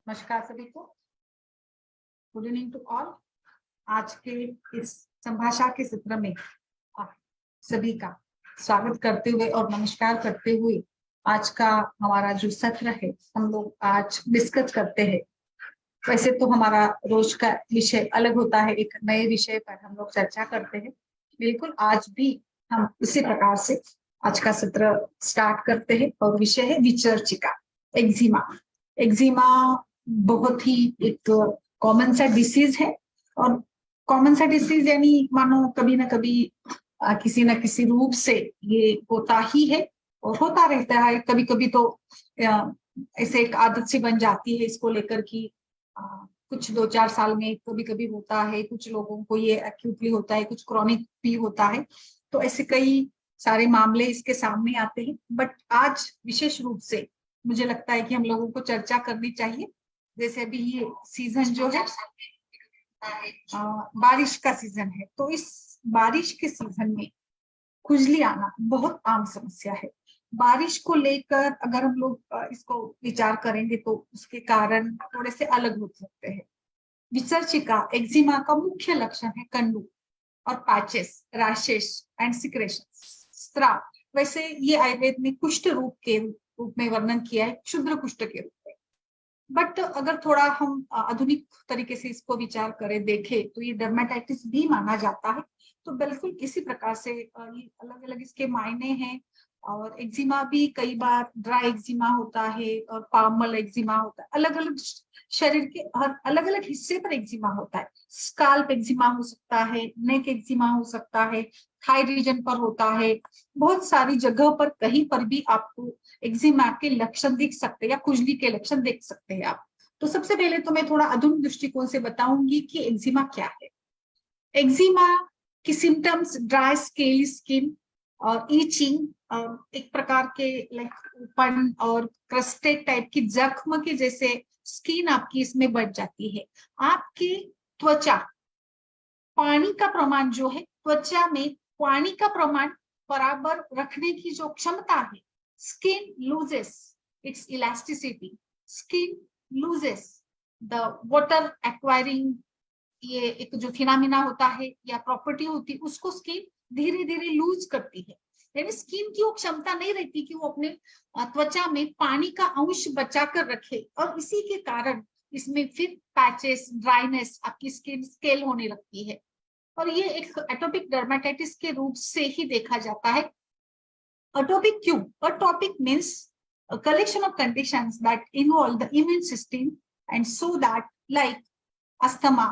नमस्कार सभी को। Good evening to all. आज के इस संभाषा के सत्र में आप सभी का स्वागत करते हुए और नमस्कार करते हुए आज का हमारा जो सत्र है हम लोग आज डिस्कस करते हैं। वैसे तो हमारा रोज का विषय अलग होता है, एक नए विषय पर हम लोग चर्चा करते हैं। बिल्कुल आज भी हम इसी प्रकार से आज का सत्र स्टार्ट करते हैं और विषय है विचर्चिका, एक्जिमा। एक्जिमा बहुत ही एक कॉमन सा डिसीज है और कॉमन सा डिसीज यानी मानो कभी ना कभी किसी न किसी रूप से ये होता ही है और होता रहता है। कभी कभी तो ऐसे एक आदत सी बन जाती है इसको लेकर की कुछ 2-4 साल में कभी कभी होता है, कुछ लोगों को ये एक्यूटली होता है, कुछ क्रॉनिक भी होता है। तो ऐसे कई सारे मामले इसके सामने आते हैं। बट आज विशेष रूप से मुझे लगता है कि हम लोगों को चर्चा करनी चाहिए। जैसे अभी ये सीजन जो है बारिश का सीजन है, तो इस बारिश के सीजन में खुजली आना बहुत आम समस्या है। बारिश को लेकर अगर हम लोग इसको विचार करेंगे तो उसके कारण थोड़े से अलग हो सकते हैं। विसर्चिका एक्जिमा का मुख्य लक्षण है कंडू और पैचेस, रैशेस एंड सिक्रेशन, स्त्राव। वैसे ये आयुर्वेद में कुष्ठ रूप के रूप में वर्णन किया है, क्षुद्र कुष्ठ के रूप में। बट अगर थोड़ा हम आधुनिक तरीके से इसको विचार करें, देखें तो ये डर्मेटाइटिस भी माना जाता है। तो बिल्कुल इसी प्रकार से ये अलग अलग इसके मायने हैं। और एक्जिमा भी कई बार ड्राई एक्जिमा होता है और पामल एक्जिमा होता है। अलग अलग शरीर के हर अलग अलग हिस्से पर एक्जिमा होता है। स्काल्प एक्जिमा हो सकता है, नेक एक्जिमा हो सकता है, थाई रीजन पर होता है। बहुत सारी जगह पर कहीं पर भी आपको एक्जिमा के लक्षण दिख सकते हैं या खुजली के लक्षण देख सकते हैं आप। तो सबसे पहले तो मैं थोड़ा आधुनिक दृष्टिकोण से बताऊंगी कि एक्जिमा क्या है। एक्जिमा की सिम्टम्स ड्राई स्केली स्किन और ईचिंग, एक प्रकार के लाइक ओपन और क्रस्टेड टाइप की जख्म के जैसे स्किन आपकी इसमें बढ़ जाती है। आपकी त्वचा, पानी का प्रमाण जो है त्वचा में पानी का प्रमाण बराबर रखने की जो क्षमता है, skin loses it's elasticity, skin loses the water acquiring, ये एक जो फिनामिना होता है या प्रॉपर्टी होती है उसको स्किन धीरे धीरे लूज करती है। यानी स्किन की वो क्षमता नहीं रहती कि वो अपने त्वचा में पानी का अंश बचा कर रखे और इसी के कारण इसमें फिर पैचेस, ड्राइनेस, आपकी स्किन स्केल होने लगती है। और ये एक एटोपिक डर्मेटाइटिस के रूप से ही देखा जाता है। Atopic क्यों? Atopic means a collection of conditions that involve the immune system and so that like asthma,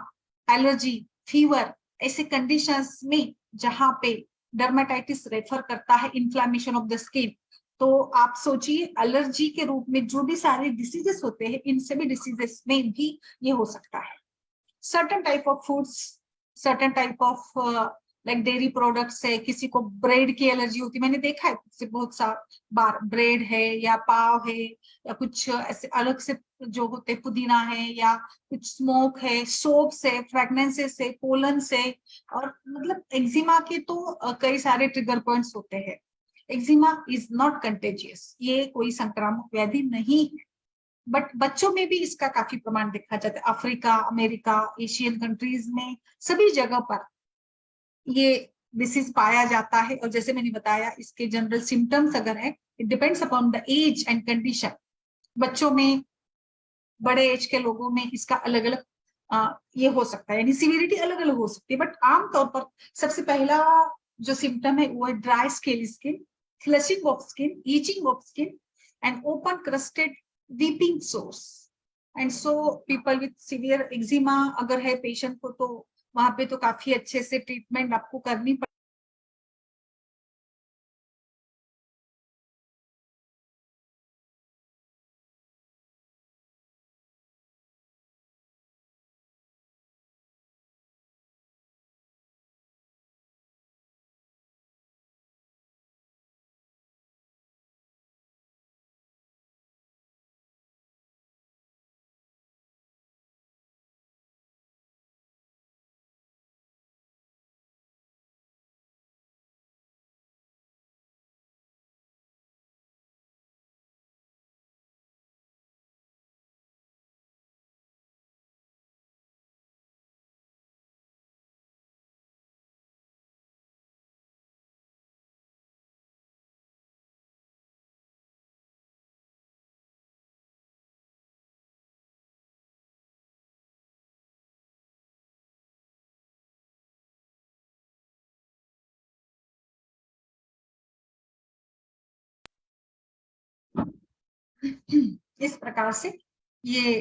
allergy, fever, ऐसे कंडीशंस में जहां पे डर्मेटाइटिस रेफर करता है इन्फ्लामेशन ऑफ द स्किन। तो आप सोचिए एलर्जी के रूप में जो भी सारे डिसीजेस होते हैं, इन सभी डिसीजेस में भी ये हो सकता है। Certain type of foods, certain type of like dairy products है, किसी को ब्रेड की एलर्जी होती है, मैंने देखा है बहुत सा बार ब्रेड है या पाव है या कुछ ऐसे अलग से जो होते पुदीना है या कुछ स्मोक है, सोप से, फ्रेगनेंसेस से, पोलन से। और मतलब एक्जिमा के तो कई सारे ट्रिगर पॉइंट्स होते हैं। एक्जिमा इज नॉट कंटेजियस, ये कोई संक्रामक व्याधि नहीं है। बट बच्चों में भी इसका काफी प्रमाण देखा जाता है। अफ्रीका, अमेरिका, एशियन कंट्रीज में सभी जगह पर ये डिसीज पाया जाता है। और जैसे मैंने बताया इसके जनरल सिम्टम्स अगर है, it depends upon the age and condition. बच्चों में, बड़े एज के लोगों में इसका अलग अलग ये हो सकता है, यानी सिविरिटी अलग अलग हो सकती है। बट आमतौर पर सबसे पहला जो सिम्टम है वो है dry scaly skin, flushing of skin, itching of skin and open crusted weeping source. And so people with severe eczema अगर है पेशेंट को, तो वहां पे तो काफी अच्छे से ट्रीटमेंट आपको करनी पड़ेगी। इस प्रकार से ये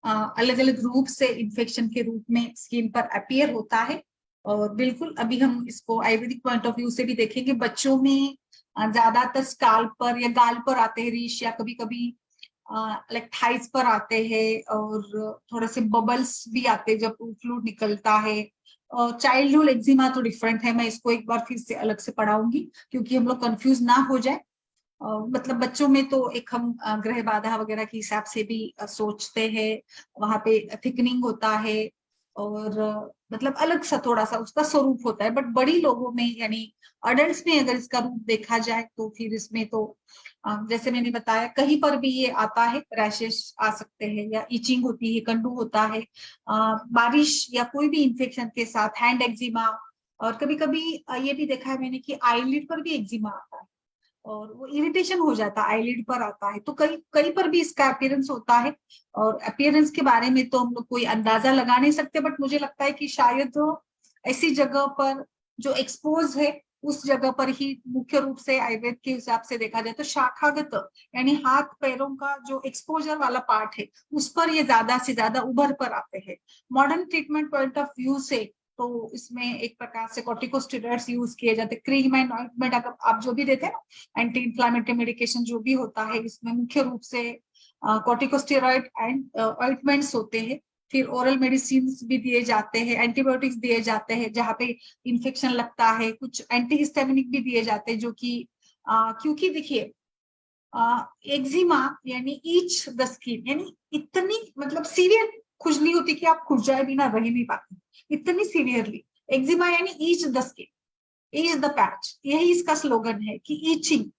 अलग अलग रूप से इन्फेक्शन के रूप में स्किन पर अपीयर होता है। और बिल्कुल अभी हम इसको आयुर्वेदिक पॉइंट ऑफ व्यू से भी देखेंगे। बच्चों में ज्यादातर स्काल पर या गाल पर आते हैं रीश, या कभी कभी लाइक थाइस पर आते हैं, और थोड़े से बबल्स भी आते हैं जब फ्लूइड निकलता है। और चाइल्डहुड एक्जिमा तो डिफरेंट है, मैं इसको एक बार फिर से अलग से पढ़ाऊंगी क्योंकि हम लोग कंफ्यूज ना हो जाए। मतलब बच्चों में तो एक हम ग्रह बाधा वगैरह के हिसाब से भी सोचते हैं, वहां पे थिकनिंग होता है, और मतलब अलग सा थोड़ा सा उसका स्वरूप होता है। बट बड़ी लोगों में यानी अडल्ट में अगर इसका रूप देखा जाए तो फिर इसमें तो जैसे मैंने बताया कहीं पर भी ये आता है, रैशेस आ सकते हैं या इचिंग होती है, कंडू होता है, बारिश या कोई भी इंफेक्शन के साथ हैंड एक्जिमा। और कभी कभी ये भी देखा है मैंने कि आईलिड पर भी एक्जिमा आता है, और वो इरिटेशन हो जाता है, आईलिड पर आता है, तो कई कई पर भी इसका अपीयरेंस होता है। और अपीयरेंस के बारे में तो हम लोग कोई अंदाजा लगा नहीं सकते, बट मुझे लगता है कि शायद ऐसी जगह पर जो एक्सपोज है उस जगह पर ही मुख्य रूप से आयुर्वेद के हिसाब से देखा जाए तो शाखागत यानी हाथ पैरों का जो एक्सपोजर वाला पार्ट है उस पर ये ज्यादा से ज्यादा उभर पर आते हैं। Modern treatment point of view से तो इसमें एक प्रकार से कॉर्टिकोस्टेरॉइड्स यूज किए जाते हैं, क्रीम एंड ऑइंटमेंट अगर आप जो भी देते हैं ना, एंटी इंफ्लेमेटरी मेडिकेशन जो भी होता है इसमें मुख्य रूप से कॉर्टिकोस्टेरॉइड एंड ऑइंटमेंट्स होते हैं। फिर ओरल मेडिसिन भी दिए जाते हैं, एंटीबायोटिक्स दिए जाते हैं जहाँ पे इंफेक्शन लगता है, कुछ एंटीहिस्टामिनिक भी दिए जाते हैं जो कि क्योंकि देखिए एक्जिमा यानी ईच द स्किन, यानी इतनी मतलब सीवियर खुजली होती कि आप खुजाए बिना रह नहीं पाते, इतनी सीवियरली। एक्जिमा यानी each the skin, each the patch, यही इसका स्लोगन है कि ईचिंग।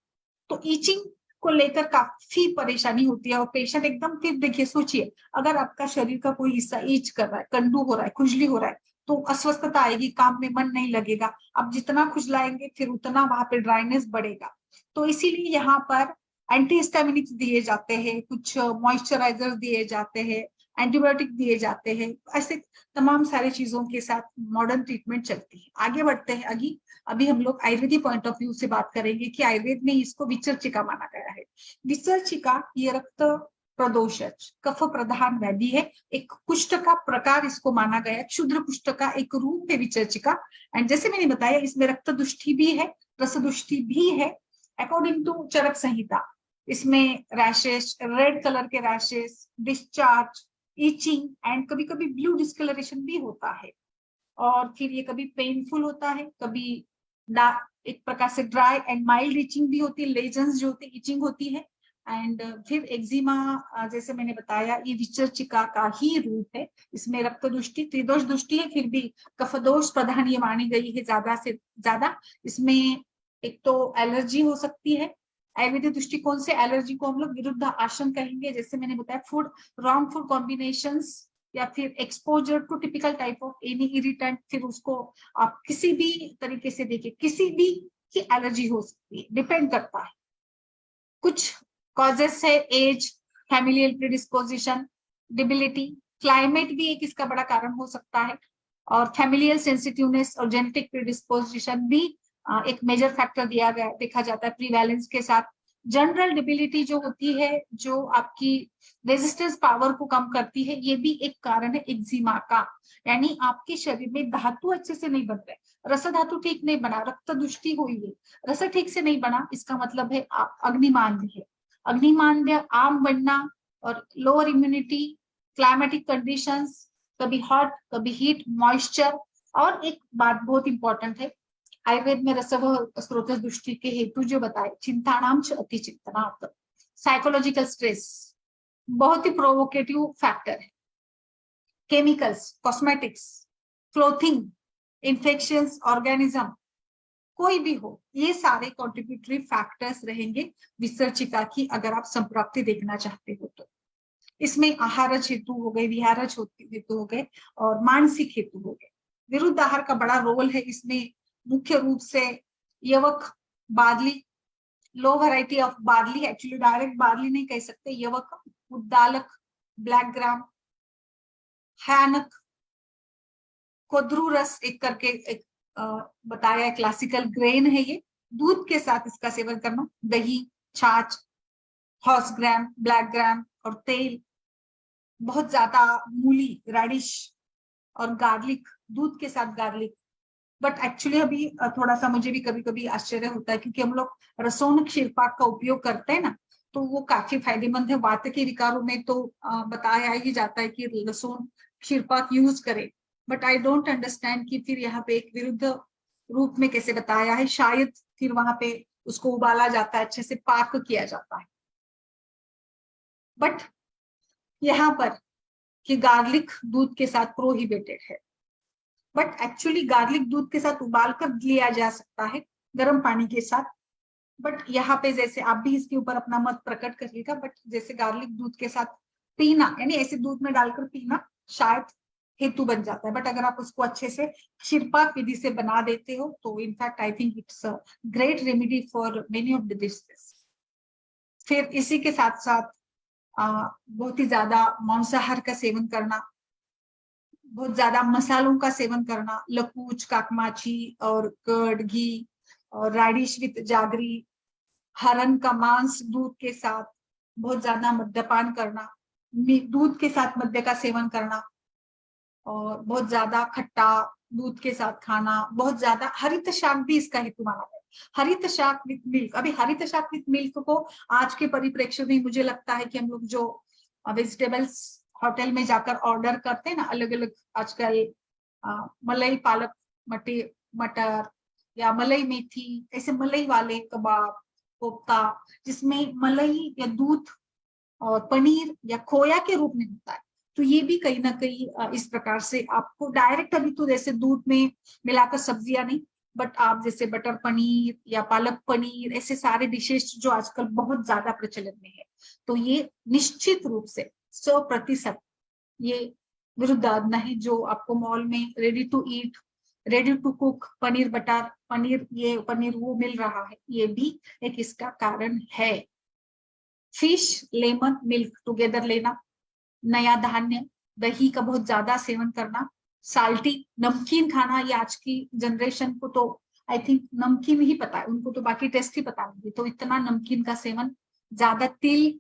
तो ईचिंग को लेकर काफी परेशानी होती है, और पेशेंट एकदम, फिर देखिए सोचिए अगर आपका शरीर का कोई हिस्सा ईच कर रहा है, कंडू हो रहा है, खुजली हो रहा है, तो अस्वस्थता आएगी, काम में मन नहीं लगेगा। आप जितना खुजलाएंगे फिर उतना वहां पे ड्राइनेस बढ़ेगा। तो इसीलिए यहाँ पर एंटीहिस्टामिनिक्स दिए जाते हैं, कुछ मॉइस्चराइजर दिए जाते हैं, एंटीबायोटिक दिए जाते हैं, ऐसे तमाम सारी चीजों के साथ मॉडर्न ट्रीटमेंट चलती है। आगे बढ़ते हैं। अभी हम लोग आयुर्वेदिक पॉइंट ऑफ व्यू से बात करेंगे कि आयुर्वेद में इसको विचर्चिका माना गया है। विचर्चिका ये रक्त प्रदोषज कफ प्रधान व्याधि है, एक कुष्ठ का प्रकार इसको माना गया है, क्षुद्र कुष्ठ का एक रूप है विचर्चिका। एंड जैसे मैंने बताया इसमें रक्त दुष्टि भी है, रस दुष्टि भी है। अकॉर्डिंग टू चरक संहिता इसमें रैशेस, रेड कलर के रैशेस, डिस्चार्ज, ईचिंग एंड कभी कभी ब्लू डिस्कलरेशन भी होता है। और फिर ये कभी पेनफुल होता है, कभी एक प्रकार से ड्राई एंड माइल्ड इचिंग भी होती है, लेजन्स जो होती है, इचिंग होती है। एंड फिर एक्जिमा जैसे मैंने बताया ये विचर्चिका का ही रूप है। इसमें रक्त दुष्टि, त्रिदोष दुष्टि है, फिर भी कफदोष प्रधान ये मानी गई है ज्यादा से ज्यादा। इसमें एक तो एलर्जी हो सकती है, आयुर्वेदिक दृष्टिकोण से एलर्जी को हम लोग विरुद्ध आसन कहेंगे। जैसे मैंने बताया फूड, रॉन्ग फूड कॉम्बिनेशंस, या फिर exposure to typical type of any irritant, फिर उसको आप किसी भी तरीके से देखिए, किसी भी की एलर्जी हो सकती है, डिपेंड करता है। कुछ कॉजेस है एज, फैमिलियल प्रीडिस्पोजिशन, डिबिलिटी, क्लाइमेट भी एक इसका बड़ा कारण हो सकता है, और फैमिलियल सेंसिटिवनेस और जेनेटिक प्रीडिस्पोजिशन भी एक मेजर फैक्टर दिया गया देखा जाता है प्रीवैलेंस के साथ। जनरल डिबिलिटी जो होती है, जो आपकी रेजिस्टेंस पावर को कम करती है, ये भी एक कारण है एक्जिमा का। यानी आपके शरीर में धातु अच्छे से नहीं बन रहे, रस धातु ठीक नहीं बना, रक्त दुष्टि हुई है, रस ठीक से नहीं बना, इसका मतलब है अग्निमांद्य है। अग्निमांद्य आम बनना और लोअर इम्यूनिटी, क्लाइमेटिक कंडीशंस, कभी हॉट कभी हीट, मॉइस्चर। और एक बात बहुत इंपॉर्टेंट है, आयुर्वेद में रसव स्रोत दृष्टि के हेतु जो बताए, चिंतानाम च अति चिंतनात्, साइकोलॉजिकल स्ट्रेस बहुत ही प्रोवोकेटिव फैक्टर है। Chemicals, cosmetics, clothing, infections, organism, कोई भी हो, ये सारे कॉन्ट्रीब्यूटरी फैक्टर्स रहेंगे विसर्जिका की, अगर आप संप्राप्ति देखना चाहते हो तो। इसमें आहारज हेतु हो गए, विहारज हेतु हो गए, और मानसिक हेतु हो गए। विरुद्ध आहार का बड़ा रोल है इसमें, मुख्य रूप से यवक, barley, low variety of barley, actually direct barley नहीं कह सकते, यवक, उद्दालक, ब्लैक ग्राम, हैनक, कोद्रू रस एक करके एक बताया क्लासिकल ग्रेन है ये, दूध के साथ इसका सेवन करना, दही, छाछ, हॉर्स ग्राम, ब्लैक ग्राम और तेल, बहुत ज्यादा मूली, रेडिश और गार्लिक, दूध के साथ गार्लिक। बट एक्चुअली अभी थोड़ा सा मुझे भी कभी कभी आश्चर्य होता है, क्योंकि हम लोग रसोन क्षीरपाक का उपयोग करते हैं ना, तो वो काफी फायदेमंद है। वात के विकारों में तो बताया ही जाता है कि लहसुन क्षीरपाक यूज करें। बट आई डोंट अंडरस्टैंड कि फिर यहाँ पे एक विरुद्ध रूप में कैसे बताया है। शायद फिर वहां पे उसको उबाला जाता है, अच्छे से पाक किया जाता है। बट यहाँ पर कि गार्लिक दूध के साथ प्रोहिबिटेड है, बट एक्चुअली गार्लिक दूध के साथ उबाल कर लिया जा सकता है गर्म पानी के साथ। बट यहाँ पे जैसे आप भी इसके ऊपर अपना मत प्रकट करिएगा, बट जैसे गार्लिक दूध के साथ पीना, यानी ऐसे दूध में डालकर पीना शायद हेतु बन जाता है। बट अगर आप उसको अच्छे से क्षीरपाक विधि से बना देते हो तो in fact I think it's a great remedy for many of the diseases. फिर इसी के साथ साथ बहुत ही ज्यादा मांसाहार का सेवन करना, बहुत ज्यादा मसालों का सेवन करना, लकूच, काकमाची और कर्ड, घी और राडिश विथ जागरी, हरण का मांस दूध के साथ, बहुत ज्यादा मद्यपान करना, दूध के साथ मद्य का सेवन करना, और बहुत ज्यादा खट्टा दूध के साथ खाना, बहुत ज्यादा हरित शाक भी इसका हेतु माना है। हरित शाक विथ मिल्क, अभी हरित शाक विथ मिल्क को आज के परिप्रेक्ष्य में मुझे लगता है कि हम लोग जो वेजिटेबल्स होटल में जाकर ऑर्डर करते हैं ना, अलग अलग आजकल मलाई पालक मटर या मलाई मेथी, ऐसे मलाई वाले कबाब, कोफ्ता, जिसमें मलाई या दूध और पनीर या खोया के रूप में होता है, तो ये भी कहीं ना कहीं इस प्रकार से आपको डायरेक्ट, अभी तो जैसे दूध में मिलाकर सब्जियां नहीं, बट आप जैसे बटर पनीर या पालक पनीर, ऐसे सारे डिशेस जो आजकल बहुत ज्यादा प्रचलन में है, तो ये निश्चित रूप से 100% ये विरुद्धाज्ञा है। जो आपको मॉल में ready to eat, ready to cook paneer butter paneer, ये पनीर वो मिल रहा है, ये भी एक इसका कारण है। फिश, लेमन, मिल्क टुगेदर लेना, नया धान्य, दही का बहुत ज्यादा सेवन करना, साल्टी नमकीन खाना, ये आज की जनरेशन को तो आई थिंक नमकीन ही पता है, उनको तो बाकी टेस्ट ही पता नहीं, तो इतना नमकीन का सेवन, ज्यादा तिल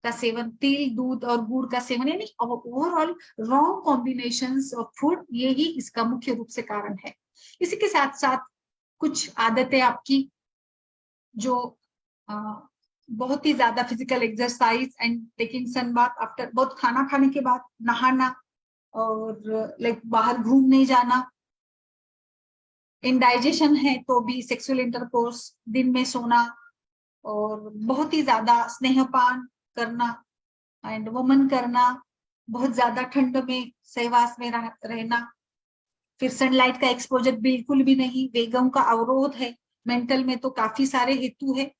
का सेवन, तिल, दूध और गुड़ का सेवन, यानी overall wrong combinations of food, ये ही इसका मुख्य रूप से कारण है। इसी के साथ साथ कुछ आदतें आपकी जो बहुत ही ज्यादा physical exercise and taking sun bath after, बहुत खाना खाने के बाद नहाना, और लाइक बाहर घूमने जाना, इंडाइजेशन है तो भी सेक्सुअल इंटरकोर्स, दिन में सोना, और बहुत ही ज्यादा स्नेहपान करना एंड वमन करना, बहुत ज्यादा ठंड में सहवास में रहना, फिर सनलाइट का एक्सपोजर बिल्कुल भी नहीं, वेगम का अवरोध है, मेंटल में तो काफी सारे हेतु है।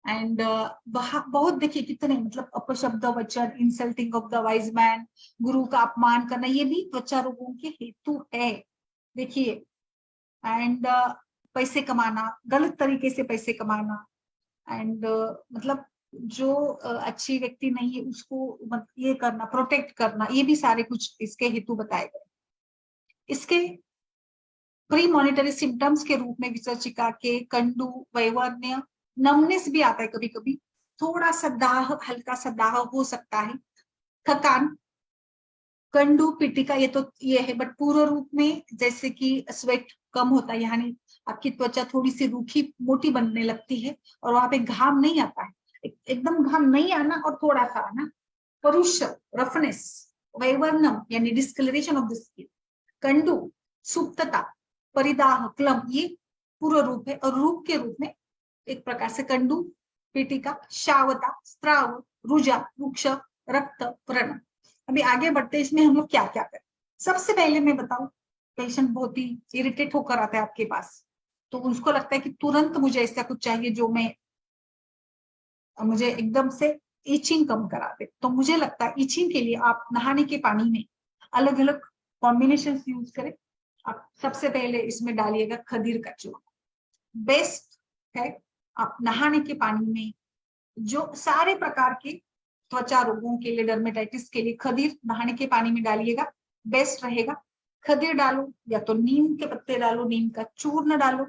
एंड बहुत देखिए कितने, मतलब अपशब्द वचन, insulting of the wise man, गुरु का अपमान करना, ये भी त्वचा रोगों के हेतु है। देखिए, एंड पैसे कमाना, गलत तरीके से पैसे कमाना, एंड मतलब जो अच्छी व्यक्ति नहीं है उसको ये करना, प्रोटेक्ट करना, ये भी सारे कुछ इसके हेतु बताए गए। इसके प्री मॉनिटरी सिम्टम्स के रूप में विसर्जिका के कंडू, वैवर्ण्य, नमनेस भी आता है कभी कभी, थोड़ा सा दाह, हल्का सा दाह हो सकता है, थकान, कंडू, पिटिका, ये है, बट पूर्ण रूप में जैसे कि स्वेट कम होता है, यानी आपकी त्वचा थोड़ी सी रूखी मोटी बनने लगती है, और वहां पे घाम नहीं आता है, एकदम घाम नहीं आना और थोड़ा सा आना, परुष, रफनेस, वैवर्णम यानी डिस्कलरेशन ऑफ द स्किन, कंडू, सुप्तता, परिदाह, क्लम, ये पूर्व रूप है, और रूप के रूप में एक प्रकार से कंडू, पीटिका, शावता, स्त्राव, रुजा, वृक्ष, रक्त, व्रण। अभी आगे बढ़ते इसमें हम लोग क्या क्या करें। सबसे पहले मैं बताऊं, पेशेंट बहुत ही इरिटेट होकर आता है आपके पास, तो उसको लगता है कि तुरंत मुझे ऐसा कुछ चाहिए जो मुझे एकदम से इचिंग कम करा दे। तो मुझे लगता है इचिंग के लिए आप नहाने के पानी में अलग अलग कॉम्बिनेशन यूज करें। आप सबसे पहले इसमें डालिएगा खदीर का चूर्ण, बेस्ट है। आप नहाने के पानी में जो सारे प्रकार के त्वचा रोगों के लिए, डर्मेटाइटिस के लिए खदीर नहाने के पानी में डालिएगा, बेस्ट रहेगा। खदीर डालो या तो नीम के पत्ते डालो, नीम का चूर्ण डालो,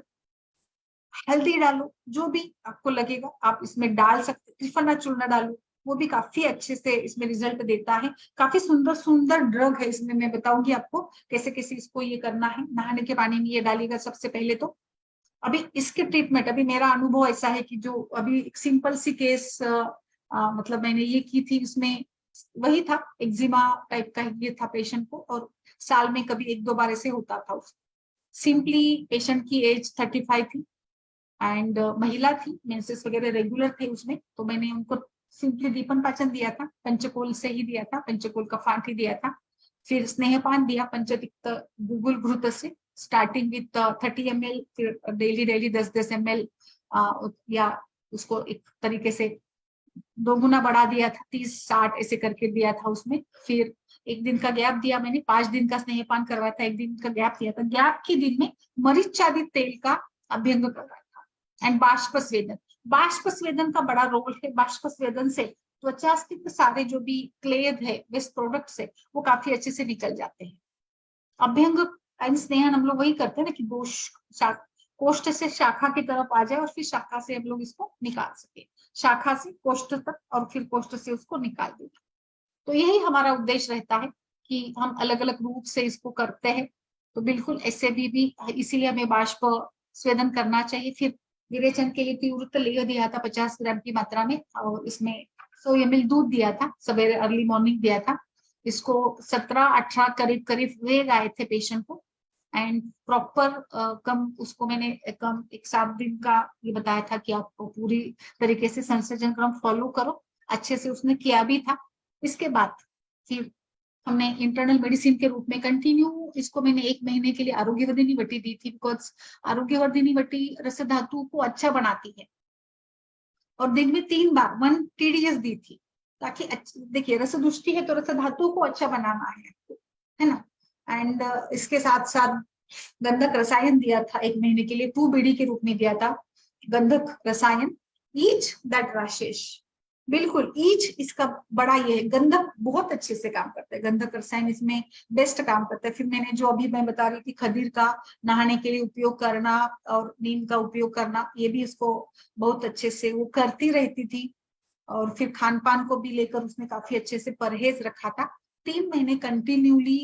हल्दी डालो, जो भी आपको लगेगा आप इसमें डाल सकते, त्रिफला चूर्ण डालो, वो भी काफी अच्छे से इसमें रिजल्ट देता है। काफी सुंदर सुंदर ड्रग है इसमें, मैं बताऊंगी आपको कैसे कैसे इसको ये करना है। नहाने के पानी में ये डालिएगा सबसे पहले। तो अभी इसके ट्रीटमेंट, अभी मेरा अनुभव ऐसा है कि जो अभी एक सिंपल सी केस मतलब मैंने ये की थी, उसमें वही था, एक्जिमा टाइप का ये था पेशेंट को, और साल में कभी एक दो बार ऐसे होता था उसको। सिंपली पेशेंट की एज 35 थी एंड महिला थी, मेंसेस वगैरह रेगुलर थे उसमें। तो मैंने उनको सिंपली दीपन पाचन दिया था, पंचकोल से ही दिया था, पंचकोल का फांट ही दिया था। फिर स्नेहपान दिया पंचतिक्त गुगुल घृत से, स्टार्टिंग विथ 30 ml, फिर डेली डेली 10-10 ml, या उसको एक तरीके से 2 गुना बढ़ा दिया था, 30-60 ऐसे करके दिया था उसमें। फिर एक दिन का गैप दिया मैंने, 5 दिन का स्नेहपान करवाया था, एक दिन का गैप दिया था। गैप के दिन में मरीचादित तेल का अभ्यंग करवाया था। एंड बाष्प स्वेदन, बाष्प स्वेदन का बड़ा रोल है। बाष्प स्वेदन से त्वचा स्थित सारे जो भी क्लेद है, वेस्ट प्रोडक्ट्स है, वो काफी अच्छे से निकल जाते हैं। अभ्यंग एंड स्नेहन हम लोग वही करते हैं ना कि कोष्ठ से शाखा की तरफ आ जाए और फिर शाखा से हम लोग इसको निकाल सके, शाखा से कोष्ठ तक और फिर कोष्ठ से उसको निकाल दें। तो यही हमारा उद्देश्य रहता है कि हम अलग अलग रूप से इसको करते हैं। तो बिल्कुल ऐसे भी इसीलिए हमें बाष्प स्वेदन करना चाहिए। फिर विरेचन के लिए तीव्रत लेह दिया था 50 ग्राम की मात्रा में, और इसमें 100 ml दूध दिया था, सवेरे अर्ली मॉर्निंग दिया था इसको। 17-18 करीब करीब वेग आए थे पेशेंट को। एंड प्रॉपर कम उसको मैंने कम एक 7 दिन का ये बताया था कि आपको पूरी तरीके से संसेचन क्रम फॉलो करो। अच्छे से उसने किया भी था। इसके बाद फिर हमने इंटरनल मेडिसिन के रूप में कंटिन्यू इसको मैंने 1 महीने के लिए आरोग्यवर्धिनी वटी दी थी, बिकॉज आरोग्यवर्धिनी वटी रस धातु को अच्छा बनाती है। और दिन में 3 बार 1 TDS दी थी, ताकि देखिए रस दुष्टि है तो रस धातु को अच्छा बनाना है ना। एंड इसके साथ साथ गंधक रसायन दिया था 1 महीने के लिए, 2 BD के रूप में दिया था गंधक रसायन। ईच दैट राशेष, बिल्कुल ईच इसका बड़ा ये है। गंधक बहुत अच्छे से काम करता है, गंधक रसायन इसमें बेस्ट काम करता है। फिर मैंने जो अभी मैं बता रही थी खदीर का नहाने के लिए उपयोग करना और नीम का उपयोग करना, ये भी इसको बहुत अच्छे से वो करती रहती थी। और फिर खान पान को भी लेकर उसने काफी अच्छे से परहेज रखा था। 3 महीने कंटिन्यूली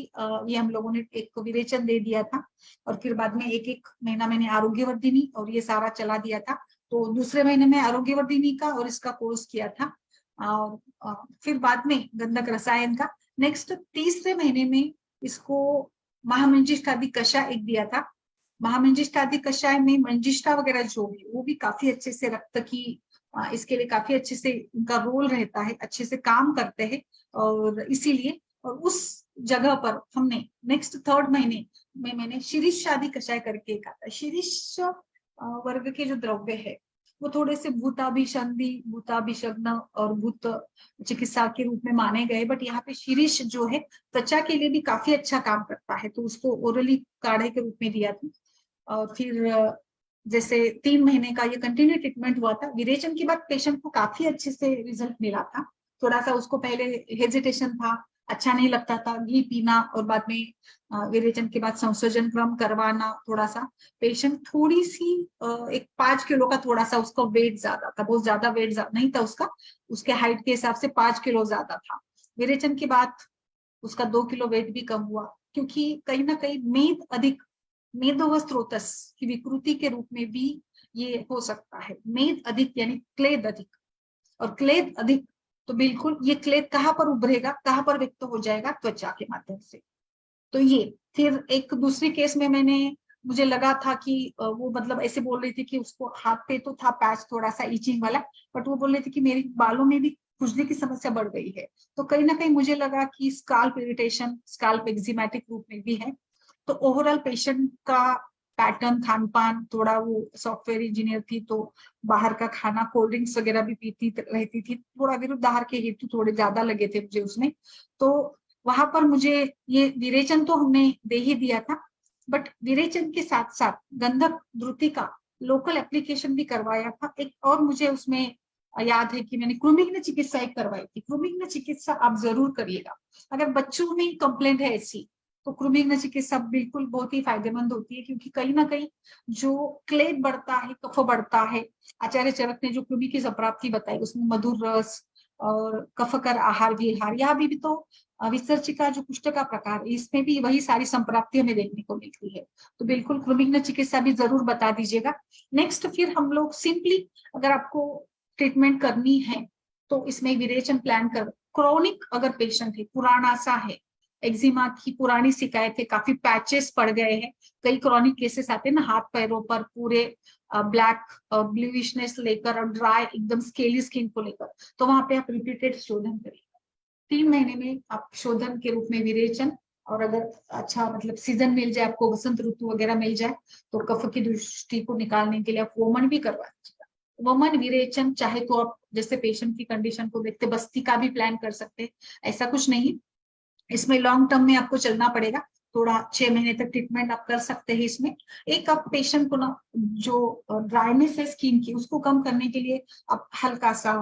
ये हम लोगों ने एक विरेचन दे दिया था, और फिर बाद में एक एक महीना मैंने आरोग्यवर्धिनी और ये सारा चला दिया था। तो दूसरे महीने में आरोग्यवर्धिनी का और इसका कोर्स किया था, और फिर बाद में गंधक रसायन का। नेक्स्ट तीसरे महीने में इसको महामंजिष्ठादि कषाय एक दिया था। महामंजिष्ठादि कषाय में मंजिष्ठा वगैरह जो भी वो भी काफी अच्छे से रक्त की इसके लिए काफी अच्छे से उनका रोल रहता है, अच्छे से काम करते हैं। और इसीलिए और उस जगह पर हमने नेक्स्ट 3rd महीने में मैंने शिरीषादि कषाय करके एक आता है। शिरीष वर्ग के जो द्रव्य है वो थोड़े से भूताभिसंधि, भूताभिषग्न और भूत चिकित्सा के रूप में माने गए, बट यहाँ पे शिरीष जो है त्वचा के लिए भी काफी अच्छा काम करता है, तो उसको ओरली काढ़े के रूप में दिया था। और फिर जैसे 3 महीने का ये कंटिन्यू ट्रीटमेंट हुआ था। विरेचन के बाद पेशेंट को काफी अच्छे से रिजल्ट मिला था। थोड़ा सा उसको पहले हेजिटेशन था, अच्छा नहीं लगता था घी पीना, और बाद में विरेचन के बाद संसर्जन क्रम करवाना। थोड़ा सा पेशेंट थोड़ी सी एक 5 किलो का थोड़ा सा उसका वेट ज्यादा था, बहुत ज्यादा वेट नहीं था उसका, उसके हाइट के हिसाब से 5 किलो ज्यादा था। विरेचन के बाद उसका 2 किलो वेट भी कम हुआ, क्योंकि कहीं ना कहीं मेद अधिक, मेदोह स्रोतस की विकृति के रूप में भी ये हो सकता है। मेद अधिक यानी क्लेद अधिक, और क्लेद अधिक तो बिल्कुल ये क्लेद कहाँ पर उभरेगा, कहाँ पर व्यक्त हो जाएगा, त्वचा के माध्यम से। तो ये फिर एक दूसरी केस में मैंने, मुझे लगा था कि वो मतलब ऐसे बोल रही थी कि उसको हाथ पे तो था पैच थोड़ा सा ईचिंग वाला, बट वो बोल रही थी कि मेरी बालों में भी खुजली की समस्या बढ़ गई है। तो कहीं ना कहीं मुझे लगा कि स्काल्प इरिटेशन, स्काल्प एक्जिमेटिक रूप में भी है। तो ओवरऑल पेशेंट का पैटर्न, खान पान, थोड़ा वो सॉफ्टवेयर इंजीनियर थी तो बाहर का खाना, कोल्ड ड्रिंक्स वगैरह भी पीती रहती थी, थोड़ा विरुद्ध आहार के हेतु थोड़े ज्यादा लगे थे मुझे उसमें। तो वहां पर मुझे ये विरेचन तो हमने दे ही दिया था, बट विरेचन के साथ साथ गंधक द्रुति का लोकल एप्लीकेशन भी करवाया था। एक और मुझे उसमें याद है कि मैंने कृमिघ्न चिकित्सा एक करवाई थी। कृमिघ्न चिकित्सा आप जरूर करिएगा, अगर बच्चों में कंप्लेंट है ऐसी तो कृमिघ्न चिकित्सा बिल्कुल बहुत ही फायदेमंद होती है, क्योंकि कहीं ना कहीं जो क्लेद बढ़ता है, कफ बढ़ता है, आचार्य चरक ने जो कृमि की संप्राप्ति बताई उसमें मधुर रस और कफकर आहार विहार, यहाँ भी तो विसर्जिका जो कुष्ठ का प्रकार है, इसमें भी वही सारी संप्राप्ति हमें देखने को मिलती है। तो बिल्कुल कृमिघ्न चिकित्सा भी जरूर बता दीजिएगा। नेक्स्ट फिर हम लोग सिंपली अगर आपको ट्रीटमेंट करनी है तो इसमें विरेचन प्लान कर, क्रोनिक अगर पेशेंट है, पुराना सा है, एक्जिमा की पुरानी शिकायत है, काफी पैचेस पड़ गए हैं, कई क्रॉनिक केसेस आते हैं ना हाथ पैरों पर पूरे ब्लैक ब्लूइशनेस लेकर और ड्राई एकदम स्केली स्किन को लेकर, तो वहां पे आप रिपीटेड शोधन करिए। 3 महीने में आप शोधन के रूप में विरेचन, और अगर अच्छा मतलब सीजन मिल जाए आपको, वसंत ऋतु वगैरह मिल जाए, तो कफ की दृष्टि को निकालने के लिए आप वोमन भी करवा दीजिएगा। वमन विरेचन चाहे तो आप जैसे पेशेंट की कंडीशन को देखते बस्ती का भी प्लान कर सकते हैं, ऐसा कुछ नहीं, इसमें लॉन्ग टर्म में आपको चलना पड़ेगा, थोड़ा 6 महीने तक ट्रीटमेंट आप कर सकते हैं इसमें। एक आप पेशेंट को ना जो ड्राइनेस है स्किन की उसको कम करने के लिए आप हल्का सा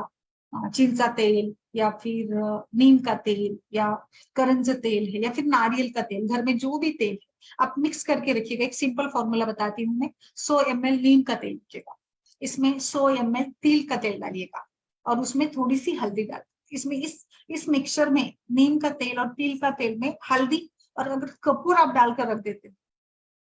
चिंचा तेल या फिर नीम का तेल या करंज तेल है या फिर नारियल का तेल, घर में जो भी तेल है आप मिक्स करके रखिएगा। एक सिंपल फॉर्मूला बताती हूँ मैं, 100 ml नीम का तेल लीजिएगा, इसमें 100 ml तिल का तेल डालिएगा और उसमें थोड़ी सी हल्दी डाल, इसमें इस मिक्सचर में नीम का तेल और तिल का तेल में हल्दी और अगर कपूर आप डालकर रख देते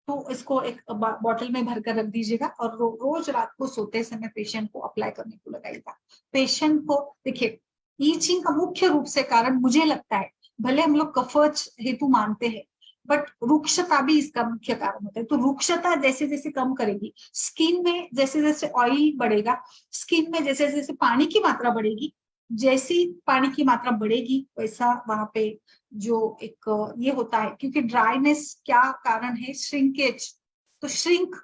तो इसको एक बॉटल में भरकर रख दीजिएगा और रोज रात को सोते समय पेशेंट को अप्लाई करने को लगाइएगा। पेशेंट को देखिए ईचिंग का मुख्य रूप से कारण मुझे लगता है, भले हम लोग कफज हेतु मानते हैं बट रुक्षता भी इसका मुख्य कारण होता है। तो रुक्षता जैसे जैसे कम करेगी, स्किन में जैसे जैसे ऑयल बढ़ेगा, स्किन में जैसे जैसे पानी की मात्रा बढ़ेगी, जैसी पानी की मात्रा बढ़ेगी वैसा वहां पे जो एक ये होता है, क्योंकि ड्राइनेस क्या कारण है, श्रिंकेज, तो श्रिंक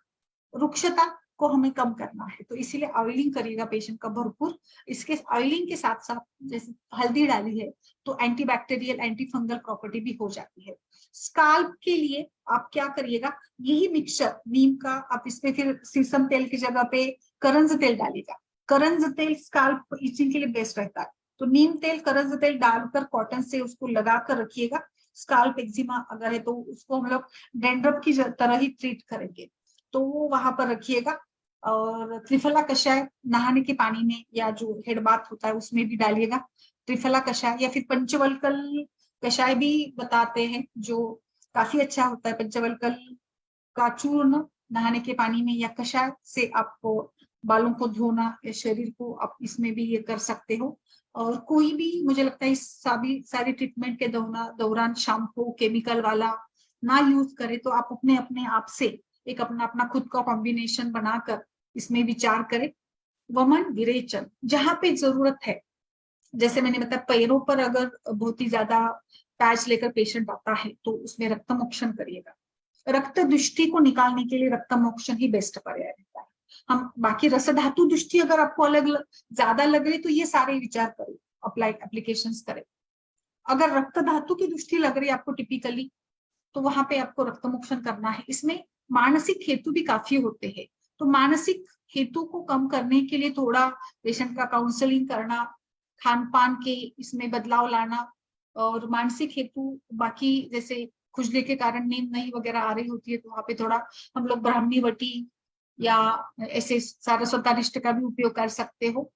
रुक्षता को हमें कम करना है, तो इसीलिए ऑयलिंग करिएगा पेशेंट का भरपूर। इसके ऑयलिंग के साथ साथ जैसे हल्दी डाली है तो एंटीबैक्टीरियल एंटी फंगल प्रॉपर्टी भी हो जाती है। स्काल्प के लिए आप क्या करिएगा, यही मिक्सचर नीम का आप इसमें फिर सीसम तेल की जगह पे करंज तेल डालिएगा। करंज तेल स्काल्प इचिंग के लिए बेस्ट रहता है, तो नीम तेल करंज तेल डालकर कॉटन से उसको लगा कर रखिएगा। स्काल्प एक्जिमा अगर है तो उसको हम लोग डेंड्रफ की तरह ही ट्रीट करेंगे, तो वो वहां पर रखिएगा। और त्रिफला कषाय नहाने के पानी में या जो हेड बाथ होता है उसमें भी डालिएगा त्रिफला कषाय, या फिर पंचवलकल कषाय भी बताते हैं जो काफी अच्छा होता है। पंचवलकल का चूर्ण नहाने के पानी में या कषाय से आपको बालों को धोना या शरीर को आप इसमें भी ये कर सकते हो। और कोई भी मुझे लगता है इस सारी ट्रीटमेंट के दौरान शैम्पू केमिकल वाला ना यूज करे, तो आप अपने अपने आप से एक अपना अपना खुद का कॉम्बिनेशन बनाकर इसमें विचार करें। वमन विरेचन जहां पे जरूरत है, जैसे मैंने बताया पैरों पर अगर बहुत ही ज्यादा पैच लेकर पेशेंट आता है तो उसमें रक्त मोक्षण करिएगा। रक्त दृष्टि को निकालने के लिए रक्त मोक्षण ही बेस्ट पर्याय रहता है। हम बाकी रस धातु दृष्टि अगर आपको अलग ज्यादा लग रही तो ये सारे विचार करें, एप्लीकेशन करें। अगर रक्त धातु की दृष्टि लग रही है आपको टिपिकली, तो वहां पे आपको रक्त मोक्षण करना है। इसमें मानसिक हेतु भी काफी होते हैं, तो मानसिक हेतु को कम करने के लिए थोड़ा पेशेंट का काउंसलिंग करना, खान पान के इसमें बदलाव लाना, और मानसिक हेतु बाकी जैसे खुजली के कारण नींद नहीं वगैरह आ रही होती है तो वहां पे थोड़ा हम लोग ब्राह्मणी वटी या ऐसे सारस्वतारिष्ट का भी उपयोग कर सकते हो।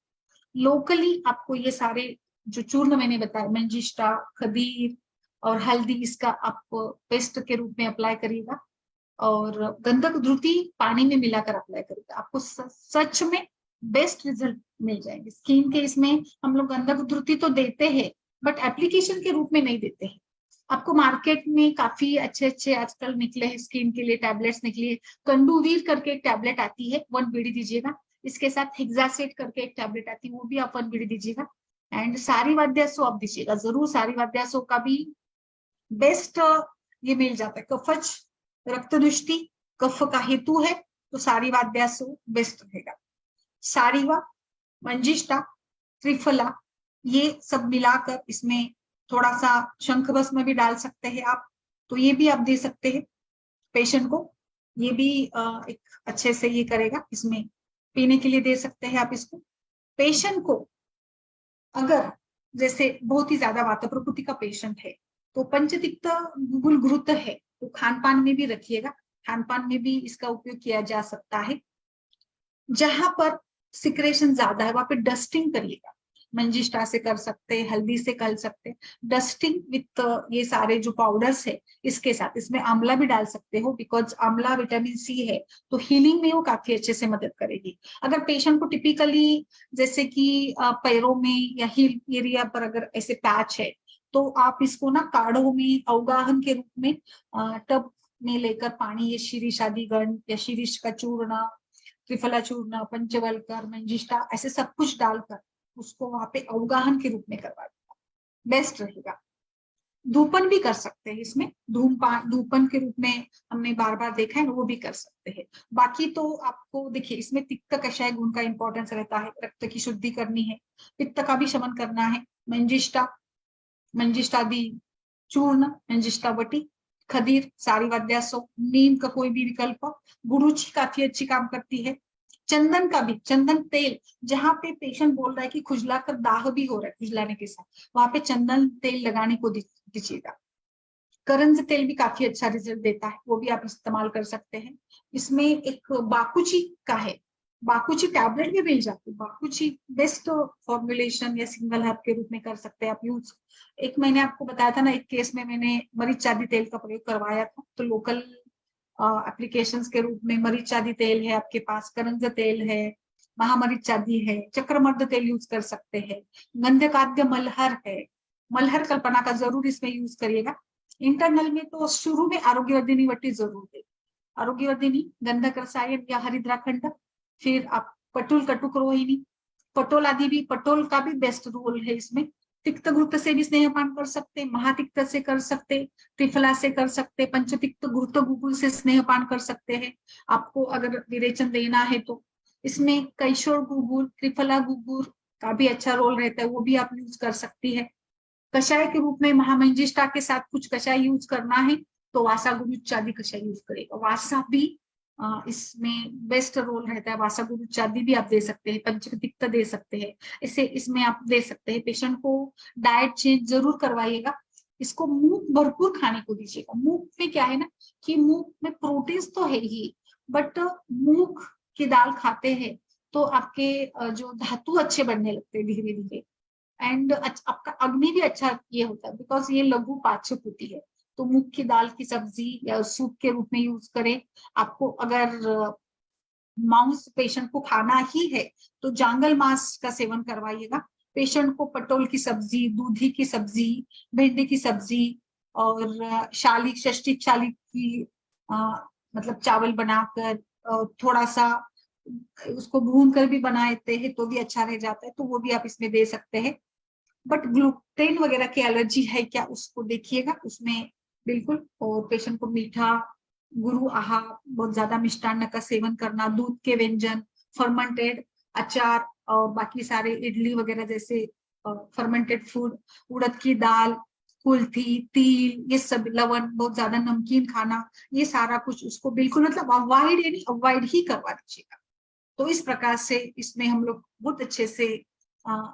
लोकली आपको ये सारे जो चूर्ण मैंने बताया, मंजिष्ठा, खदीर और हल्दी, इसका आप पेस्ट के रूप में अप्लाई करिएगा और गंधक धृति पानी में मिलाकर अप्लाई करिएगा। आपको सच में बेस्ट रिजल्ट मिल जाएंगे। स्किन के इसमें हम लोग गंधक धृति तो देते हैं बट एप्लीकेशन के रूप में नहीं देते हैं। आपको मार्केट में काफी अच्छे अच्छे आजकल निकले हैं स्किन के लिए टैबलेट्स निकली है। कंडुवीर करके एक टैबलेट आती है, 1 बीडी दीजिएगा। इसके साथ हेक्सासेट करके एक टैबलेट आती है, वो भी आप 1 बीडी दीजिएगा। एंड सारी वाद्यासो आप दीजिएगा जरूर, सारी वाद्यासो का भी बेस्ट ये मिल जाता है। कफज रक्त दृष्टि कफ का हेतु है तो सारी वाद्यासो बेस्ट रहेगा। सारीवा, मंजिष्ठा, त्रिफला, ये सब मिलाकर इसमें थोड़ा सा शंख भस्म भी डाल सकते हैं आप, तो ये भी आप दे सकते हैं पेशेंट को। ये भी एक अच्छे से ये करेगा, इसमें पीने के लिए दे सकते हैं आप इसको। पेशेंट को अगर जैसे बहुत ही ज्यादा वात प्रकृति का पेशेंट है तो पंचतिक्त गुगुल घृत है तो खान पान में भी रखिएगा, खान पान में भी इसका उपयोग किया जा सकता है। जहां पर सिक्रेशन ज्यादा है वहां पे डस्टिंग करिएगा, मंजिष्ठा से कर सकते हैं, हल्दी से कर सकते हैं, डस्टिंग विथ ये सारे जो पाउडर्स है इसके साथ। इसमें आंवला भी डाल सकते हो, बिकॉज आंवला विटामिन सी है, तो हीलिंग में वो काफी अच्छे से मदद करेगी। अगर पेशेंट को टिपिकली जैसे कि पैरों में या हील एरिया पर अगर ऐसे पैच है, तो आप इसको ना काढ़ों में अवगाहन के रूप में टब में लेकर पानी, ये शीरीष आदि गण या शीरीष का चूर्ण, त्रिफला चूर्ण, पंचवल्कर, मंजिष्ठा, ऐसे सब कुछ डालकर उसको वहां पे अवगाहन के रूप में करवा देगा, बेस्ट रहेगा। धूपन भी कर सकते हैं इसमें, धूमपान धूपन के रूप में हमने बार बार देखा है ना, वो भी कर सकते हैं। बाकी तो आपको देखिए इसमें तिक्त कषाय गुण का इंपॉर्टेंस रहता है, रक्त की शुद्धि करनी है, पित्त का भी शमन करना है। मंजिष्ठा, मंजिष्ठादि चूर्ण, मंजिष्ठावटी, खदीर, सारी वाद्यासो, नीम का कोई भी विकल्प, गुरुची काफी अच्छी काम करती है। चंदन का भी, चंदन तेल, जहां पे पेशेंट बोल रहा है कि खुजलाकर दाह भी हो रहा है खुजलाने के साथ, वहां पे चंदन तेल लगाने को दीजिएगा। करंज तेल भी काफी अच्छा रिजल्ट देता है, वो भी आप इस्तेमाल कर सकते हैं। इसमें एक बाकुची का है, बाकुची टैबलेट भी मिल जाती है, बाकुची बेस्ट फॉर्मुलेशन या सिंगल हर्ब के रूप में कर सकते हैं आप यूज। एक मैंने आपको बताया था ना, एक केस में मैंने मरीच आदि तेल का प्रयोग करवाया था, तो लोकल एप्लीकेशंस के रूप में मरीच आदि तेल है आपके पास, करंज तेल है, महामरीच आदि है, चक्रमर्द तेल यूज कर सकते हैं, गंधकाद्य मलहर है, मलहर कल्पना का जरूर इसमें यूज करिएगा। इंटरनल में तो शुरू में आरोग्यवर्धिनी वटी जरूर दे, आरोग्यवर्धिनी, गंधक रसायन या हरिद्राखंड, फिर आप पटुल कटुक रोहिणी, पटोल आदि भी, पटोल का भी बेस्ट रोल है इसमें। तिक्त घृत से भी स्नेहपान कर सकते, महातिक्त से कर सकते, त्रिफला से कर सकते, पंचतिक्त घृत गुगुल से स्नेहपान कर सकते हैं। आपको अगर विरेचन देना है तो इसमें कैशोर गुगुल, त्रिफला गुगुल का भी अच्छा रोल रहता है, वो भी आप यूज कर सकती है। कषाय के रूप में महामंजिष्ठा के साथ कुछ कषाय यूज करना है तो वासा गुरुचादी कषाय यूज करेगा, वासा भी इसमें बेस्ट रोल रहता है, वासा गुरुचादी भी आप दे सकते हैं, पंचतिक्त दे सकते हैं, इसे इसमें आप दे सकते हैं। पेशेंट को डाइट चेंज जरूर करवाइएगा, इसको मूंग भरपूर खाने को दीजिएगा। मूंग में क्या है ना कि मूंग में प्रोटीन तो है ही, बट मूंग की दाल खाते हैं तो आपके जो धातु अच्छे बनने लगते हैं धीरे धीरे, एंड आपका अग्नि भी अच्छा ये होता है, बिकॉज ये लघु पाचक होती है। तो मूंग की दाल की सब्जी या सूप के रूप में यूज करें। आपको अगर मांस पेशेंट को खाना ही है तो जांगल मांस का सेवन करवाइएगा। पेशेंट को पटोल की सब्जी, दूधी की सब्जी, भिंडी की सब्जी और शाली, षष्ठी शाली की मतलब चावल बनाकर थोड़ा सा उसको भून कर भी बनाते हैं तो भी अच्छा रह जाता है, तो वो भी आप इसमें दे सकते हैं। बट ग्लूटेन वगैरह की एलर्जी है क्या, उसको देखिएगा उसमें बिल्कुल। और पेशेंट को मीठा, गुरु आहार, बहुत ज्यादा मिष्टान्न का सेवन करना, दूध के व्यंजन, फर्मेंटेड अचार और बाकी सारे इडली वगैरह जैसे फर्मेंटेड फूड, उड़द की दाल, कुल्थी, तिल, ये सब, लवण, बहुत ज्यादा नमकीन खाना, ये सारा कुछ उसको बिल्कुल मतलब अवॉइड, यानी अवॉइड ही करवा दीजिएगा। तो इस प्रकार से इसमें हम लोग बहुत अच्छे से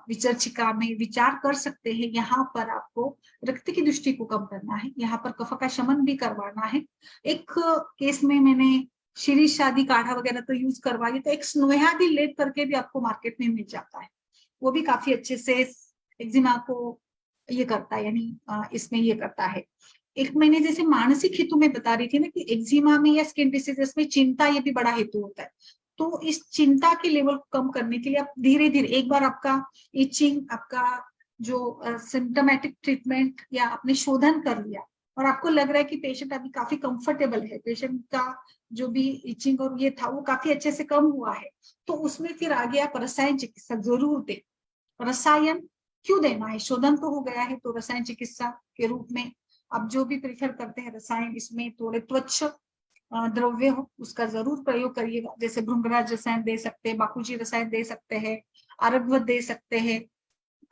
विचर्चिका में विचार कर सकते हैं। यहाँ पर आपको रक्त की दृष्टि को कम करना है, यहाँ पर कफ का शमन भी करवाना है। एक केस में मैंने शिरीष शादी काढ़ा वगैरह तो यूज करवाई, तो एक स्नोहादी लेप करके भी आपको मार्केट में मिल जाता है, वो भी काफी अच्छे से एक्जिमा को ये करता है, यानी इसमें ये करता है। एक मैंने जैसे मानसिक हेतु में बता रही थी ना कि एक्जिमा में या स्किन डिसीजेस में चिंता ये भी बड़ा हेतु होता है, तो इस चिंता के लेवल को कम करने के लिए आप धीरे धीरे, एक बार आपका इचिंग, आपका जो सिम्टोमेटिक ट्रीटमेंट या आपने शोधन कर लिया और आपको लग रहा है कि पेशेंट अभी काफी कंफर्टेबल है, पेशेंट का जो भी इचिंग और ये था वो काफी अच्छे से कम हुआ है, तो उसमें फिर आगे आप रसायन चिकित्सा जरूर दें। रसायन क्यों देना है, शोधन तो हो गया है, तो रसायन चिकित्सा के रूप में आप जो भी प्रेफर करते हैं रसायन, इसमें थोड़े त्वच द्रव्य हो उसका जरूर प्रयोग करिएगा। जैसे भृंगराज रसायन दे सकते हैं, बापूजी रसायन दे सकते हैं, आरगवत दे सकते हैं,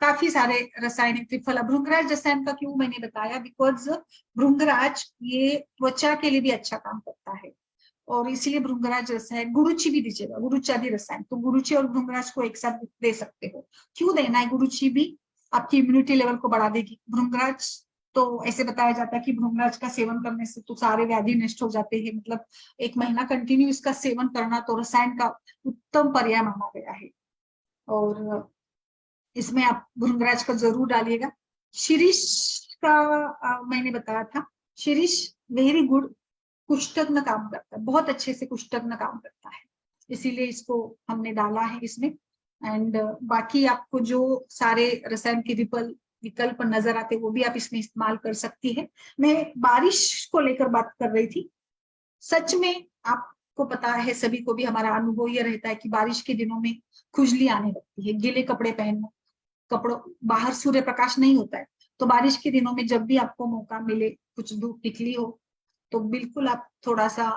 काफी सारे रसायन है। त्रिफला, भृंगराज रसायन का क्यों मैंने बताया, बिकॉज भृंगराज ये त्वचा के लिए भी अच्छा काम करता है, और इसीलिए भृंगराज रसायन। गुरुची भी दीजिएगा, गुरुचादी रसायन, तो गुरुची और भृंगराज को एक साथ दे सकते हो। क्यों देना है, गुरुची भी आपकी इम्यूनिटी लेवल को बढ़ा देगी। भृंगराज तो ऐसे बताया जाता है कि भृंगराज का सेवन करने से तो सारे व्याधि नष्ट हो जाते हैं, मतलब 1 महीना कंटिन्यू इसका सेवन करना तो रसायन का उत्तम पर्याय माना गया है। और इसमें आप भृंगराज का जरूर डालिएगा। शिरीष का मैंने बताया था, शिरीष वेरी गुड, कुष्ठग्न काम करता है, बहुत अच्छे से कुष्ठग्न काम करता है, इसीलिए इसको हमने डाला है इसमें। एंड बाकी आपको जो सारे रसायन के विकल्प नजर आते वो भी आप इसमें इस्तेमाल कर सकती है। मैं बारिश को लेकर बात कर रही थी। सच में आपको पता है, सभी को भी हमारा अनुभव ये रहता है कि बारिश के दिनों में खुजली आने लगती है, गीले कपड़े पहनो, कपड़ों बाहर सूर्य प्रकाश नहीं होता है, तो बारिश के दिनों में जब भी आपको मौका मिले, कुछ धूप निकली हो, तो बिल्कुल आप थोड़ा सा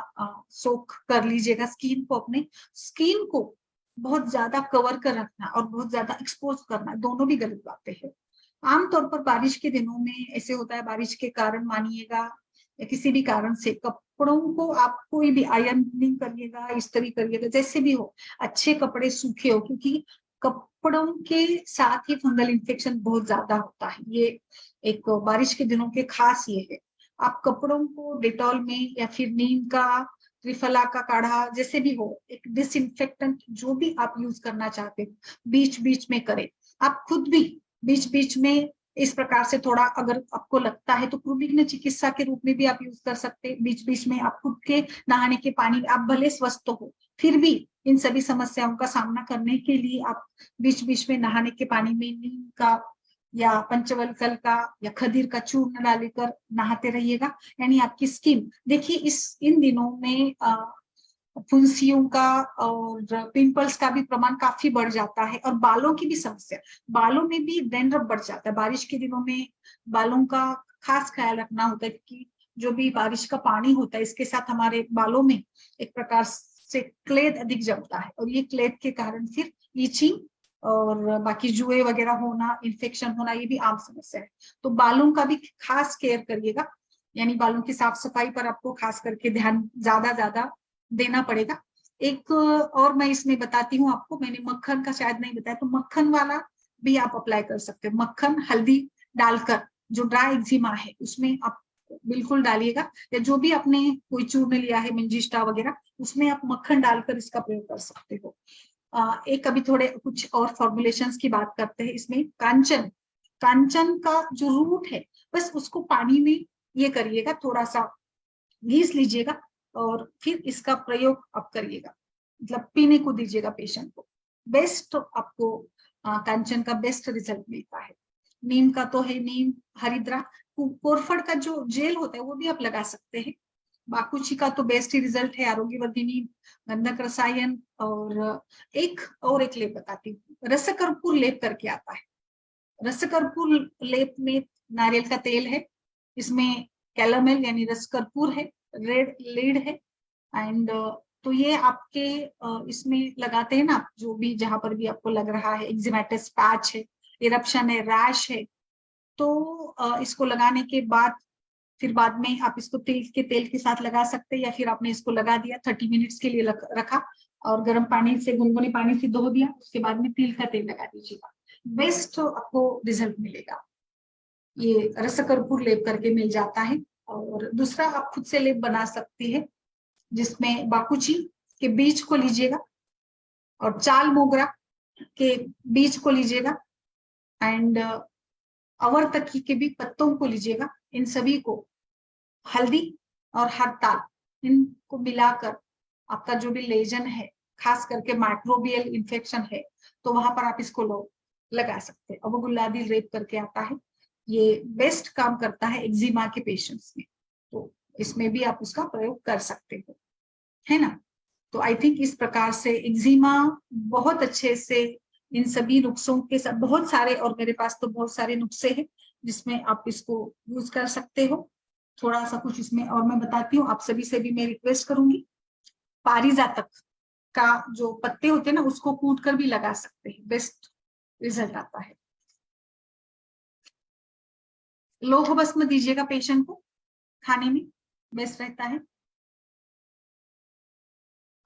सोख कर लीजिएगा स्किन को, अपने स्किन को बहुत ज्यादा कवर कर रखना और बहुत ज्यादा एक्सपोज करना दोनों भी गलत बातें हैं। आमतौर पर बारिश के दिनों में ऐसे होता है, बारिश के कारण मानिएगा या किसी भी कारण से कपड़ों को आप कोई भी आयरनिंग करिएगा, इस्त्री करिएगा, जैसे भी हो, अच्छे कपड़े सूखे हो, क्योंकि कपड़ों के साथ ही फंगल इन्फेक्शन बहुत ज्यादा होता है। ये एक बारिश के दिनों के खास ये है। आप कपड़ों को डेटॉल में या फिर नीम का, त्रिफला का काढ़ा, जैसे भी हो, एक डिसइंफेक्टेंट जो भी आप यूज करना चाहते हो बीच बीच में करें। आप खुद भी बीच बीच में इस प्रकार से थोड़ा अगर आपको लगता है तो कृमिघ्न चिकित्सा के रूप में भी आप यूज कर सकते हैं। बीच बीच में आप खुद के नहाने के पानी में, आप भले स्वस्थ हो फिर भी इन सभी समस्याओं का सामना करने के लिए आप बीच बीच में नहाने के पानी में नीम का या पंचवल्कल का या खदीर का चूर्ण डालकर नहाते रहिएगा। यानी आपकी स्किन, देखिए इस इन दिनों में फुंसियों का और पिंपल्स का भी प्रमाण काफी बढ़ जाता है, और बालों की भी समस्या, बालों में भी डैंड्रफ बढ़ जाता है। बारिश के दिनों में बालों का खास ख्याल रखना होता है, क्योंकि जो भी बारिश का पानी होता है इसके साथ हमारे बालों में एक प्रकार से क्लेद अधिक जमता है, और ये क्लेद के कारण फिर ईचिंग और बाकी जुए वगैरह होना, इन्फेक्शन होना, ये भी आम समस्या है। तो बालों का भी खास केयर करिएगा, यानी बालों की साफ सफाई पर आपको खास करके ध्यान ज्यादा ज्यादा देना पड़ेगा। एक और मैं इसमें बताती हूँ आपको, मैंने मक्खन का शायद नहीं बताया, तो मक्खन वाला भी आप अप्लाई कर सकते हो। मक्खन हल्दी डालकर, जो ड्राई एक्जिमा है उसमें आप बिल्कुल डालिएगा, या जो भी आपने कोई चूर्ण लिया है मंजिष्ठा वगैरह, उसमें आप मक्खन डालकर इसका प्रयोग कर सकते हो। एक अभी थोड़े कुछ और फॉर्मुलेशंस की बात करते हैं। इसमें कांचन, कांचन का जो रूट है बस उसको पानी में ये करिएगा, थोड़ा सा घीस लीजिएगा और फिर इसका प्रयोग आप करिएगा, मतलब पीने को दीजिएगा पेशेंट को। बेस्ट आपको कांचन का बेस्ट रिजल्ट मिलता है। नीम का तो है, नीम, हरिद्रा, कोरफड का जो जेल होता है वो भी आप लगा सकते हैं। बाकुची का तो बेस्ट ही रिजल्ट है, आरोग्यवर्धिनी, गंधक रसायन, और एक लेप बताती हूँ, रसकर्पूर लेप करके आता है। रसकर्पूर लेप में नारियल का तेल है, इसमें कैलोमेल यानी रसकर्पूर है, रेड लीड है, एंड तो ये आपके इसमें लगाते हैं ना, जो भी जहां पर भी आपको लग रहा है एक्जिमेटिस पैच है, इरप्शन है, रैश है, तो इसको लगाने के बाद फिर बाद में आप इसको तेल के साथ लगा सकते हैं, या फिर आपने इसको लगा दिया 30 मिनट्स के लिए रखा और गर्म पानी से, गुनगुने पानी से धो दिया, उसके बाद में तिल का तेल लगा दीजिएगा, बेस्ट आपको रिजल्ट मिलेगा। ये रसकर्पूर लेप करके मिल जाता है। और दूसरा आप खुद से लेप बना सकती है, जिसमें बाकुची के बीज को लीजिएगा और चाल मोगरा के बीज को लीजिएगा, एंड अवरतकी के भी पत्तों को लीजिएगा। इन सभी को, हल्दी और हरताल, इनको मिलाकर आपका जो भी लेजन है, खास करके माइक्रोबियल इन्फेक्शन है, तो वहां पर आप इसको लगा सकते हैं। अब गुलाबी रेप करके आता है, ये बेस्ट काम करता है एक्जिमा के पेशेंट्स में, तो इसमें भी आप उसका प्रयोग कर सकते हो, है ना। तो आई थिंक इस प्रकार से एक्जिमा बहुत अच्छे से इन सभी नुस्खों के साथ, बहुत सारे, और मेरे पास तो बहुत सारे नुस्खे हैं जिसमें आप इसको यूज कर सकते हो। थोड़ा सा कुछ इसमें और मैं बताती हूँ, आप सभी से भी मैं रिक्वेस्ट करूंगी, पारिजातक का जो पत्ते होते हैं ना, उसको कूट कर भी लगा सकते हैं, बेस्ट रिजल्ट आता है। लौह भस्म दीजिएगा पेशेंट को खाने में, बेस्ट रहता है।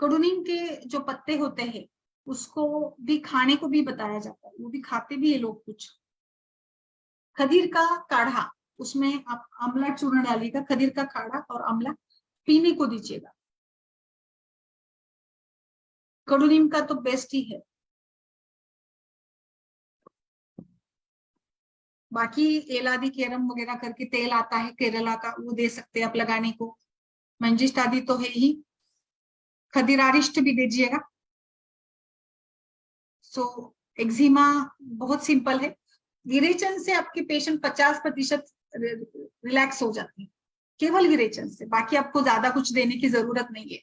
कडुनीम के जो पत्ते होते हैं उसको भी खाने को भी बताया जाता है, वो भी खाते भी है लोग कुछ। खदीर का काढ़ा, उसमें आप आंवला चूर्ण डालिएगा, खदीर का काढ़ा और आंवला पीने को दीजिएगा। कडुनीम का तो बेस्ट ही है। बाकी एलादी केरम वगैरह करके तेल आता है केरला का, वो दे सकते हैं आप लगाने को। मंजिष्ट आदि तो है ही, खदिरारिष्ट भी दीजिएगा। सो एक्जिमा बहुत सिंपल है, विरेचन से आपके पेशेंट 50% रिलैक्स हो जाते हैं, केवल विरेचन से। बाकी आपको ज्यादा कुछ देने की जरूरत नहीं है।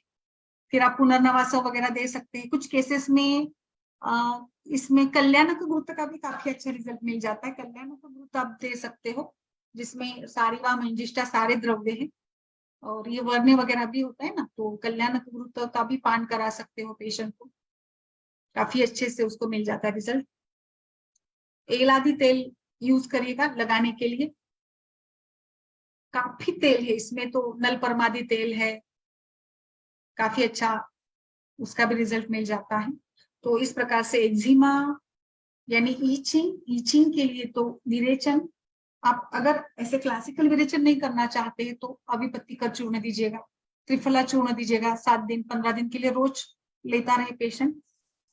फिर आप पुनर्नवास वगैरह दे सकते हैं। कुछ केसेस में इसमें कल्याणक घृत का भी काफी अच्छा रिजल्ट मिल जाता है। कल्याणक घृत आप दे सकते हो, जिसमें सारीवा मंजिष्ठा सारे द्रव्य हैं, और ये वर्ण वगैरह भी होता है ना, तो कल्याणक घृत का भी पान करा सकते हो पेशेंट को, काफी अच्छे से उसको मिल जाता है रिजल्ट। एलादी तेल यूज करिएगा लगाने के लिए, काफी तेल है इसमें, तो नल परमादि तेल है, काफी अच्छा उसका भी रिजल्ट मिल जाता है। तो इस प्रकार से एक्जिमा यानी ईचिंग के लिए तो विरेचन, आप अगर ऐसे क्लासिकल विरेचन नहीं करना चाहते हैं तो अभिपत्ति का चूर्ण दीजिएगा, त्रिफला चूर्ण दीजिएगा, 7 दिन 15 दिन के लिए रोज लेता रहे पेशेंट,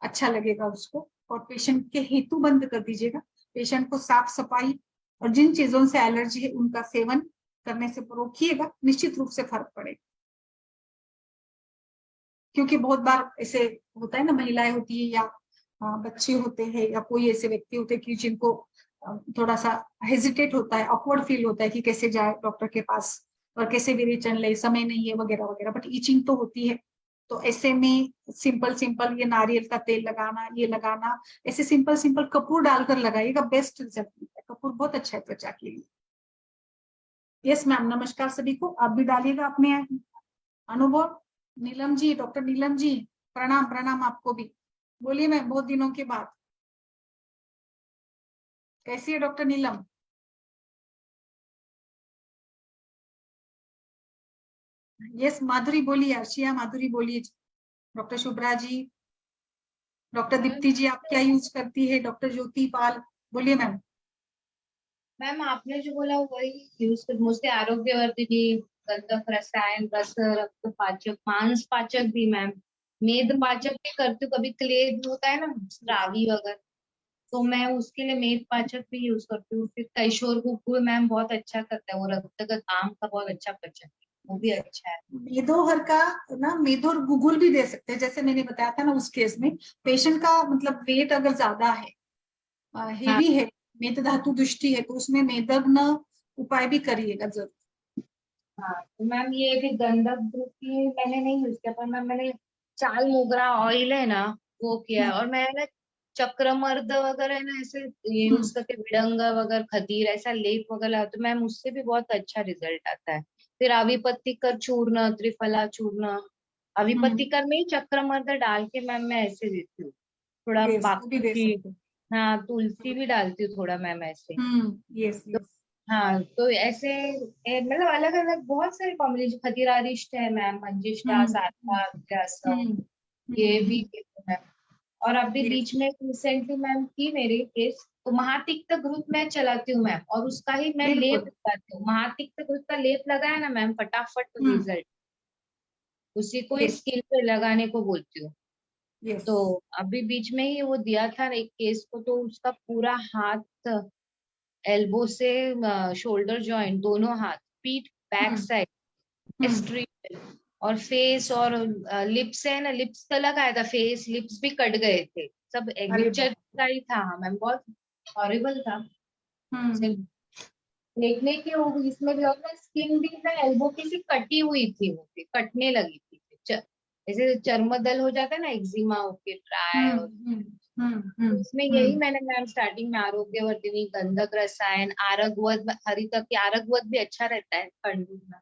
अच्छा लगेगा उसको। और पेशेंट के हेतु बंद कर दीजिएगा, पेशेंट को साफ सफाई और जिन चीजों से एलर्जी है उनका सेवन करने से रोकिएगा, निश्चित रूप से फर्क पड़ेगा। क्योंकि बहुत बार ऐसे होता है ना, महिलाएं होती है या बच्चे होते हैं या कोई ऐसे व्यक्ति होते हैं कि जिनको थोड़ा सा हेजिटेट होता है, ऑकवर्ड फील होता है कि कैसे जाए डॉक्टर के पास और कैसे विरेचन ले, समय नहीं है वगैरह वगैरह, बट ईचिंग तो होती है। तो ऐसे में सिंपल सिंपल ये नारियल का तेल लगाना, ये लगाना, ऐसे सिंपल सिंपल कपूर डालकर लगाइएगा, बेस्ट रिजल्ट मिलता है। कपूर बहुत अच्छा है त्वचा के लिए। यस मैम, नमस्कार सभी को, आप भी डालिएगा अपने अनुभव। नीलम जी, डॉक्टर नीलम जी, प्रणाम प्रणाम आपको भी। बोलिए मैम, बहुत दिनों के बाद कैसी है डॉक्टर नीलम? यस माधुरी बोलिए, अर्शिया माधुरी बोलिए। Doctor Shubhra ji, doctor ma'am Deepti जी, आप क्या यूज करती है? डॉक्टर ज्योति पाल, बोलिए मैम। मैम आपने जो बोला वही यूज कर, मुझसे आरोग्यवर्धिनी, गंधक, रसायन, रस, रक्त पाचक, मांस पाचक भी मैम, मेद पाचक भी करती हूँ। कभी क्लेद होता है ना, रावी वगैरह, तो मैं उसके लिए मेद पाचक भी यूज करती हूँ। फिर कैशोर गुग्गुल मैम बहुत अच्छा करता है, वो रक्तगत आम का बहुत अच्छा पाचक है, वो भी अच्छा है। मेदोहर का ना, मेदोहर गुगुल भी दे सकते हैं, जैसे मैंने बताया था ना उस केस में, पेशेंट का मतलब वेट अगर ज्यादा है, हाँ हेवी है, मेद धातु दृष्टि है, तो उसमें मेदग्न उपाय भी करिएगा जरूर। हाँ, तो मैम ये भी गंधक ग्रुप की मैंने नहीं यूज किया, पर मैम मैंने चाल मोगरा ऑयल है ना, वो किया है। हम्म और मैंने चक्रमर्द वगैरह है ना, ऐसे ये यूज हम्म करके विडंग वगैरह, खदीर ऐसा लेप वगैरह, तो मैम उससे भी बहुत अच्छा रिजल्ट आता है। फिर अविपत्तिकर चूर्ण, त्रिफला चूर्ण, हम्म, अविपत्तिकर में ही चक्रमर्द डाल के मैम मैं ऐसे देती हूँ, थोड़ा यस वो भी दे बाकी। सकते हैं। हाँ, तुलसी भी डालती हूँ थोड़ा मैम ऐसे। यस तो यस। हाँ, तो ऐसे मतलब अलग अलग बहुत सारे कॉम्बिनेशन, खतीरारिष्ट है मैम, मंजिष्ठा, हम्म सारका, विद्यासव, हम्म ये भी हम्म, मैम। और अभी यस बीच में रिसेंटली मैम की मेरे केस, तो महातिक्त ग्रुप मैं चलाती हूँ मैम, और उसका ही मैं लेप बिल्कुल। लगाती हूँ। महातिक्त ग्रुप का लेप लगाया ना मैम, फटाफट रिजल्ट, उसी को ही यस स्किन पे लगाने को बोलती हूँ। यस। तो अभी बीच में ही वो दिया था एक केस को, तो उसका पूरा हाथ, एल्बो से शोल्डर जॉइंट, दोनों हाथ, पीठ, बैक हम्म साइड, हम्म, स्ट्रीट, और फेस, और लिप्स है ना, लिप्स का लगाया था, फेस लिप्स भी कट गए थे, सब अरे एग्लिचर बाप। का ही था। हाँ मैम, बहुत हॉरिबल था। हम्म सिर्फ देखने के वो इसमें भी, और स्किन भी ना एल्बो की सी कटी हुई थी, वो भी कटने लगी थी। जैसे चर्मदल हो जाता है ना, एक्जिमा होके ड्राई। हम्म और तो हम्म इसमें यही हम्म मैंने मैम स्टार्टिंग में आरोग्यवर्धिनी, गंधक, रसायन, आरगवत, हरितक की आरगवत भी अच्छा रहता है ठंडी में।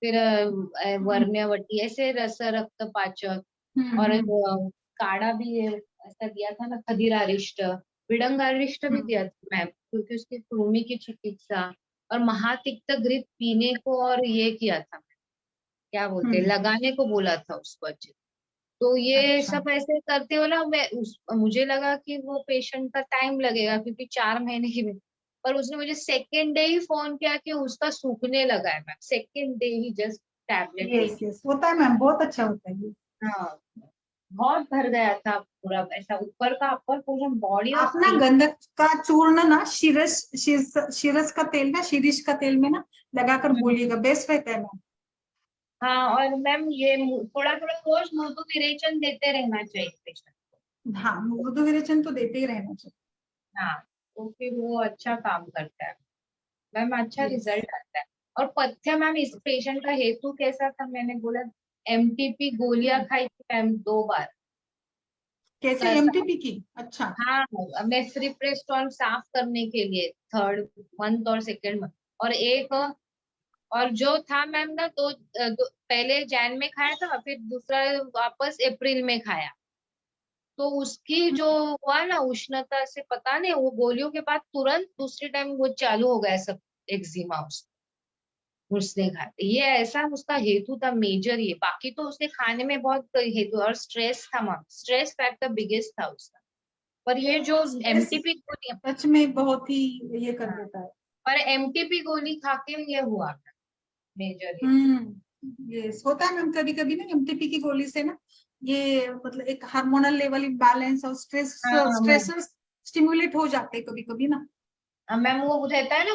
फिर हम्म वर्ण्यवती, ऐसे रस, रक्त पाचक, और हम्म काढ़ा भी ऐसा दिया था ना, खदीरारिष्ट, विडंगारिष्ट भी हम्म दिया था मैम, क्योंकि उसकी कृमि की चिकित्सा। और महातिक्त घृत पीने को, और ये किया था, क्या बोलते हैं, हम्म, लगाने को बोला था उसको अच्छे। तो ये अच्छा। सब ऐसे करते हो ना, मुझे लगा कि वो पेशेंट का टाइम लगेगा, क्योंकि 4 महीने की में, पर उसने मुझे सेकेंड डे ही फोन किया कि उसका सूखने लगा है मैम, सेकेंड डे ही जस्ट टैबलेट यस लेके। यस, होता है मैम, बहुत अच्छा होता है ये। हाँ, बहुत भर गया था पूरा, ऐसा ऊपर का अपर पोर्शन बॉडी और आप ना फेस। गंधक का चूर्ण ना शीरस का तेल ना, शीरिष का तेल में ना लगाकर बोलिएगा, बेस्ट रहता है मैम। हाँ, और मैम ये थोड़ा थोड़ा रोज मृदु विरेचन देते रहना चाहिए पेशेंट। हाँ, मृदु विरेचन तो देते ही रहना चाहिए। हाँ, तो फिर वो अच्छा काम करता है मैम, अच्छा यस। रिजल्ट आता है। और पथ्य मैम, इस पेशेंट का हेतु कैसा था, मैंने बोला एमटीपी गोलियां खाई थी मैम 2 बार। कैसे एमटीपी की? अच्छा। हाँ, मेफ्रिप्रेस्टोन साफ करने के लिए 3rd मंथ और 2nd मंथ। और एक और जो था मैम ना, पहले जैन में खाया था, फिर दूसरा वापस अप्रैल में खाया। तो उसकी जो हुआ ना उष्णता से, पता नहीं, वो गोलियों के बाद तुरंत दूसरे टाइम वो चालू हो गया सब, एक्जिमा उसने खाया। ये ऐसा उसका हेतु था मेजर, ये बाकी तो उसने खाने में बहुत हेतु, और स्ट्रेस था मैम, स्ट्रेस फैक्टर बिगेस्ट था उसका। पर ये जो स्ट्रेस एमटीपी गोली, सच में बहुत ही ये कर हाँ, देता है। पर एमटीपी गोली खा के ये हुआ मेजर ये। यस, होता है मैम कभी कभी ना एमटीपी की गोली से ना, ये मतलब एक हार्मोनल लेवल इम्बैलेंस और हाँ मैम, स्ट्रेसर स्टिमुलेट हो जाते हैं कभी कभी ना। मैम वो रहता है ना,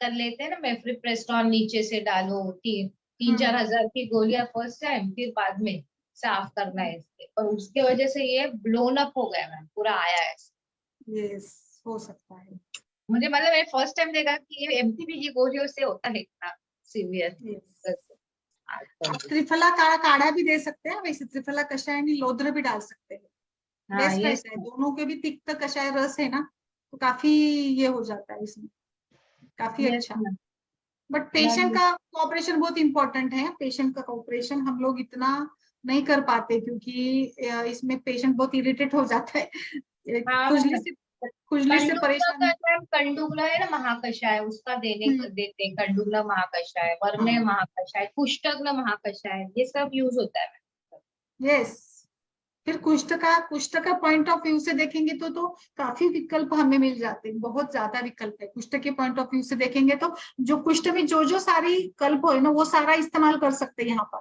कर लेते हैं ना मेफ्रिप्रेस्टोन, नीचे से डालो 3-4 हजार की गोलियां फर्स्ट टाइम, फिर बाद में साफ करना है इसके, और उसके वजह से ये ब्लोन अप हो गया मैम, पूरा आया है। यस, हो सकता है। मुझे मतलब मैं फर्स्ट टाइम देखा कि ये एमटीबी की गोलियों से होता है इतना सीवियर। यस। आप त्रिफला का काढ़ा भी दे सकते हैं, वैसे त्रिफला कषाय नहीं, लौद्र भी डाल सकते हैं। हाँ बेस्ट ये रहता है, दोनों के भी तिक्त कषाय रस है ना, तो काफी ये हो जाता है इसमें, काफी यस अच्छा। मैम। बट पेशेंट का कोऑपरेशन बहुत इंपॉर्टेंट है, पेशेंट का कोऑपरेशन हम लोग इतना नहीं कर पाते, क्योंकि इसमें पेशेंट बहुत इरिटेट हो जाता है। हाँ खुजली से, खुजली से कंडुगला का परेशान। मैम, कंडुगला है ना महाकषाय, उसका हम्म। देते हैं, कंडुगला महाकषाय, वर्मे हाँ। महाकषाय, कुष्ठग्न महाकषाय, ये सब यूज होता है मैम। यस। फिर कुष्ठ का पॉइंट ऑफ व्यू से देखेंगे तो काफी विकल्प हमें मिल जाते हैं, बहुत ज्यादा विकल्प है कुष्ठ के पॉइंट ऑफ व्यू से देखेंगे तो। जो कुष्ठ में जो जो सारी कल्प है ना, वो सारा इस्तेमाल कर सकते हैं यहाँ पर।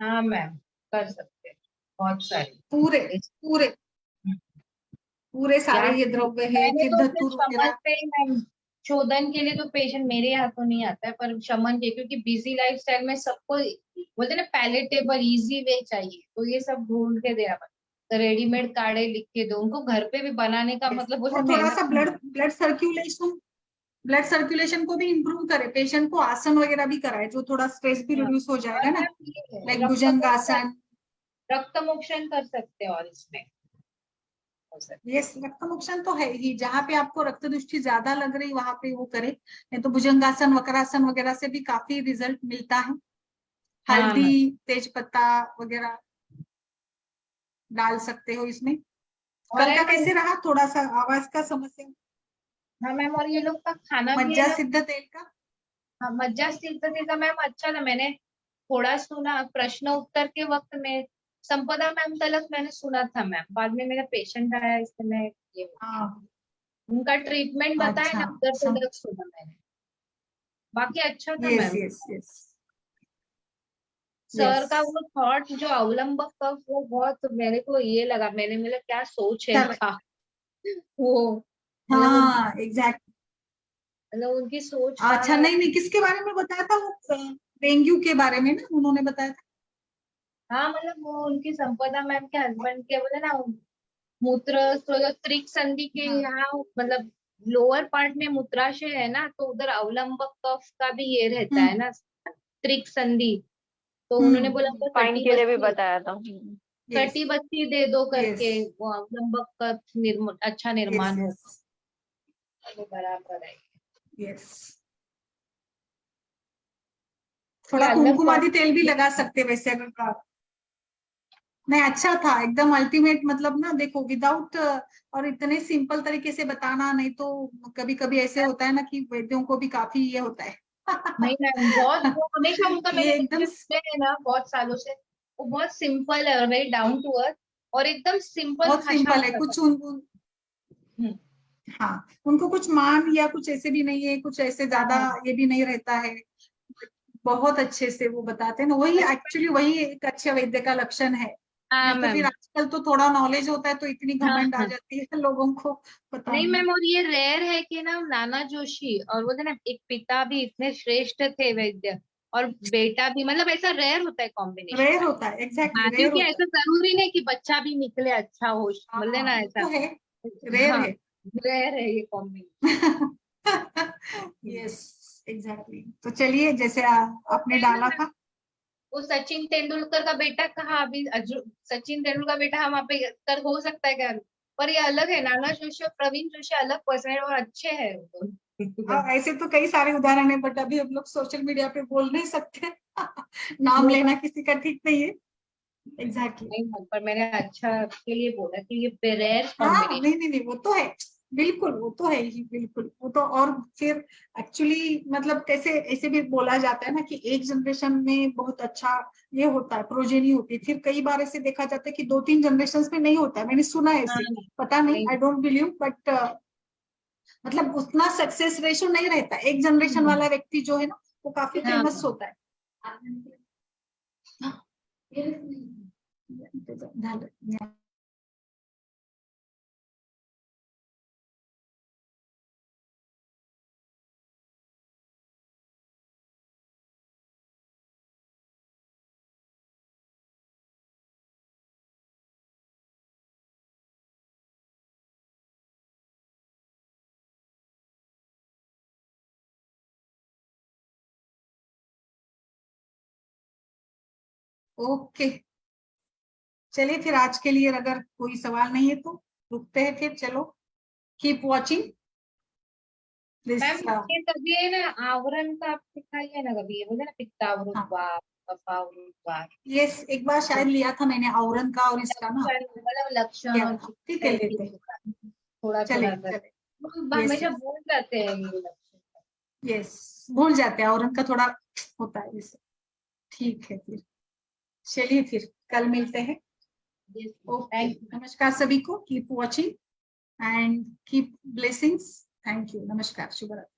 हाँ मैम, कर सकते हैं, बहुत सारी। पूरे पूरे पूरे सारे यार ये द्रव्य है, मैंने फिर तो सिर्फ धतूर शमन वगैरह। पे ही मैम, शोधन के लिए तो पेशेंट मेरे यहाँ तो नहीं आता है, पर शमन के, क्योंकि बिजी लाइफ स्टाइल में सबको बोलते हैं ना पैलेटेबल इजी वे चाहिए, तो ये सब ढूंढ के देना पड़ता, तो रेडीमेड काढ़े लिख के दो उनको, घर पे भी बनाने का Yes. मतलब बोलते और थोड़ा मेहनत सा नहीं ब्लड सर्कुलेशन को भी इम्प्रूव करे, पेशेंट को आसन वगैरह भी कराए, जो थोड़ा स्ट्रेस भी है। हाँ, रिड्यूस हो और जाएगा ना, मैम ये लाइक भुजंगासन। रक्त मोक्षण कर सकते हैं, और इसमें हो सकता ये रक्त मोक्षण तो है ही, जहाँ पे आपको रक्त दृष्टि ज्यादा लग रही वहां पे वो करे, नहीं तो भुजंगासन वक्रासन वगैरह से भी काफी रिजल्ट मिलता है। है। हाँ हल्दी, मैम। तेज पत्ता वगैरह डाल सकते हो इसमें। और कल है का मैम, कैसे रहा? थोड़ा सा आवाज का समस्या। हाँ मैम, और ये लोग का खाना भी है मज्जा ना। सिद्ध तेल का। हाँ, मज्जा स्थिति का मैम अच्छा था, मैंने थोड़ा सुना प्रश्न उत्तर के वक्त में, संपदा मैम तलक मैंने सुना था मैम, बाद में मेरा पेशेंट आया, इसलिए मैं ये हाँ। उनका ट्रीटमेंट बताया अच्छा। ना, उधर तलक सुना मैंने, बाकी अच्छा था yes ma'am. Yes yes. Sir yes. का वो थॉट जो अवलंबक का, वो बहुत मेरे को ये लगा, मैंने मेरा क्या सोच है चल। इनका, वो मतलब उनकी हाँ एग्जैक्ट। मतलब उनकी सोच कहाँ अच्छा, लगा। नहीं नहीं, किसके बारे में बताया था वो? डेंगू के बारे में ना उन्होंने बताया था। हाँ, मतलब वो उनकी संपदा मैम के हस्बैंड के बोले ना, मूत्र त्रिक संधि के हाँ। यहाँ, मतलब लोअर पार्ट में मूत्राशय है ना, तो उधर अवलंबक कफ का भी ये रहता है हम्म ना, त्रिक संधि। तो उन्होंने बोला हम्म। तो फाइन कटी के लिए भी बस्ती, बताया था। यस दे दो यस करके, वो अवलंबक कफ अच्छा यस निर्माण यस होगा। वो बराबर है। यस। ये थोड़ा अलग कुमकुमादी तेल भी लगा टॉपिक। सकते वैसे अगर नहीं, अच्छा था एकदम अल्टीमेट, मतलब ना देखो विदाउट, और इतने सिंपल तरीके से बताना, नहीं तो कभी कभी ऐसे होता है ना कि वैद्यों को भी काफी ये होता है। नहीं मैम, बहुत वो हमेशा उनका, मैंने ये एकदम जितने सुने हैं ना बहुत सालों से, वो बहुत सिंपल है और वेरी डाउन टू अर्थ, और एकदम सिंपल बहुत भाषा सिंपल में है, कुछ बताते हैं। हाँ, उनको कुछ मान या कुछ ऐसे भी नहीं है, कुछ ऐसे ज्यादा हाँ, ये भी नहीं रहता है। बहुत अच्छे से वो बताते हैं ना, वही एक्चुअली वही एक अच्छे वैद्य का लक्षण है। हाँ तो मैम। फिर आजकल तो थोड़ा नॉलेज होता है तो इतनी हाँ घमंड आ हाँ। जाती है लोगों को, पता नहीं नहीं। मैम, और ये रेयर है कि ना नाना जोशी और वो थे ना एक पिता भी इतने श्रेष्ठ थे वैद्य, और बेटा भी, मतलब ऐसा रेयर होता है कॉम्बिनेशन। रेयर होता है, एग्जैक्टली हाँ, रेयर क्योंकि होता है। ऐसा जरूरी नहीं कि बच्चा भी निकले अच्छा हो, बोले हाँ ना वो ऐसा। तो है, रेयर हाँ, है। रेयर है ये कॉम्बिनेशन। Yes exactly. तो चलिए, जैसे वो आपने है डाला ना, था। वो सचिन तेंदुलकर का बेटा कहाँ अभी, सचिन तेंदुलकर का बेटा हम पे कर हो सकता है क्या? पर ये अलग है, नाना जोशी और प्रवीण जोशी अलग पर्सन है और अच्छे हैं वो दोनों। ऐसे तो कई सारे उदाहरण है, बट अभी हम लोग सोशल मीडिया पे बोल नहीं सकते। नाम वो लेना बात किसी का ठीक नहीं है। एग्जैक्टली। नहीं है, पर मैंने अच्छा के लिए बोला कि ये रेयर हाँ कॉम्बिनेशन। नहीं नहीं नहीं, वो तो है, बिल्कुल वो तो है ही, बिल्कुल वो तो। और फिर एक्चुअली मतलब कैसे ऐसे भी बोला जाता है ना कि एक जनरेशन में बहुत अच्छा ये होता है, प्रोजेनी होती है, फिर कई बार ऐसे देखा जाता है कि 2-3 जनरेशन में नहीं होता है। मैंने सुना है हाँ ऐसे, पता नहीं, नहीं। आई डोंट बिलीव, बट मतलब उतना सक्सेस रेशो नहीं रहता। एक जनरेशन वाला व्यक्ति जो है ना, वो काफी हाँ फेमस होता है। ओके, चलिए फिर आज के लिए अगर कोई सवाल नहीं है तो रुकते हैं फिर। चलो, कीप वॉचिंग दिस। मैम, ये कभी है ना आवरण का आप सिखाइए ना कभी, ये बोलते ना पित्तावृत हाँ वार, कफावृत वार। यस, एक बार शायद लिया था मैंने आवरण का और इसका ना, लक्षण, मतलब लक्षण लिया और था। ठीक है, चिकित्सा लेते हैं। का थोड़ा चले थोड़ा कर, चले। हम यस हमेशा यस भूल जाते हैं ये लक्षण। यस, भूल जाते हैं, आवरण का थोड़ा होता है जैसे। ठीक है फिर, चलिए फिर कल मिलते हैं। Okay, thank you. नमस्कार सभी को, keep watching and keep blessings. Thank you, नमस्कार, शुभ रात्रि।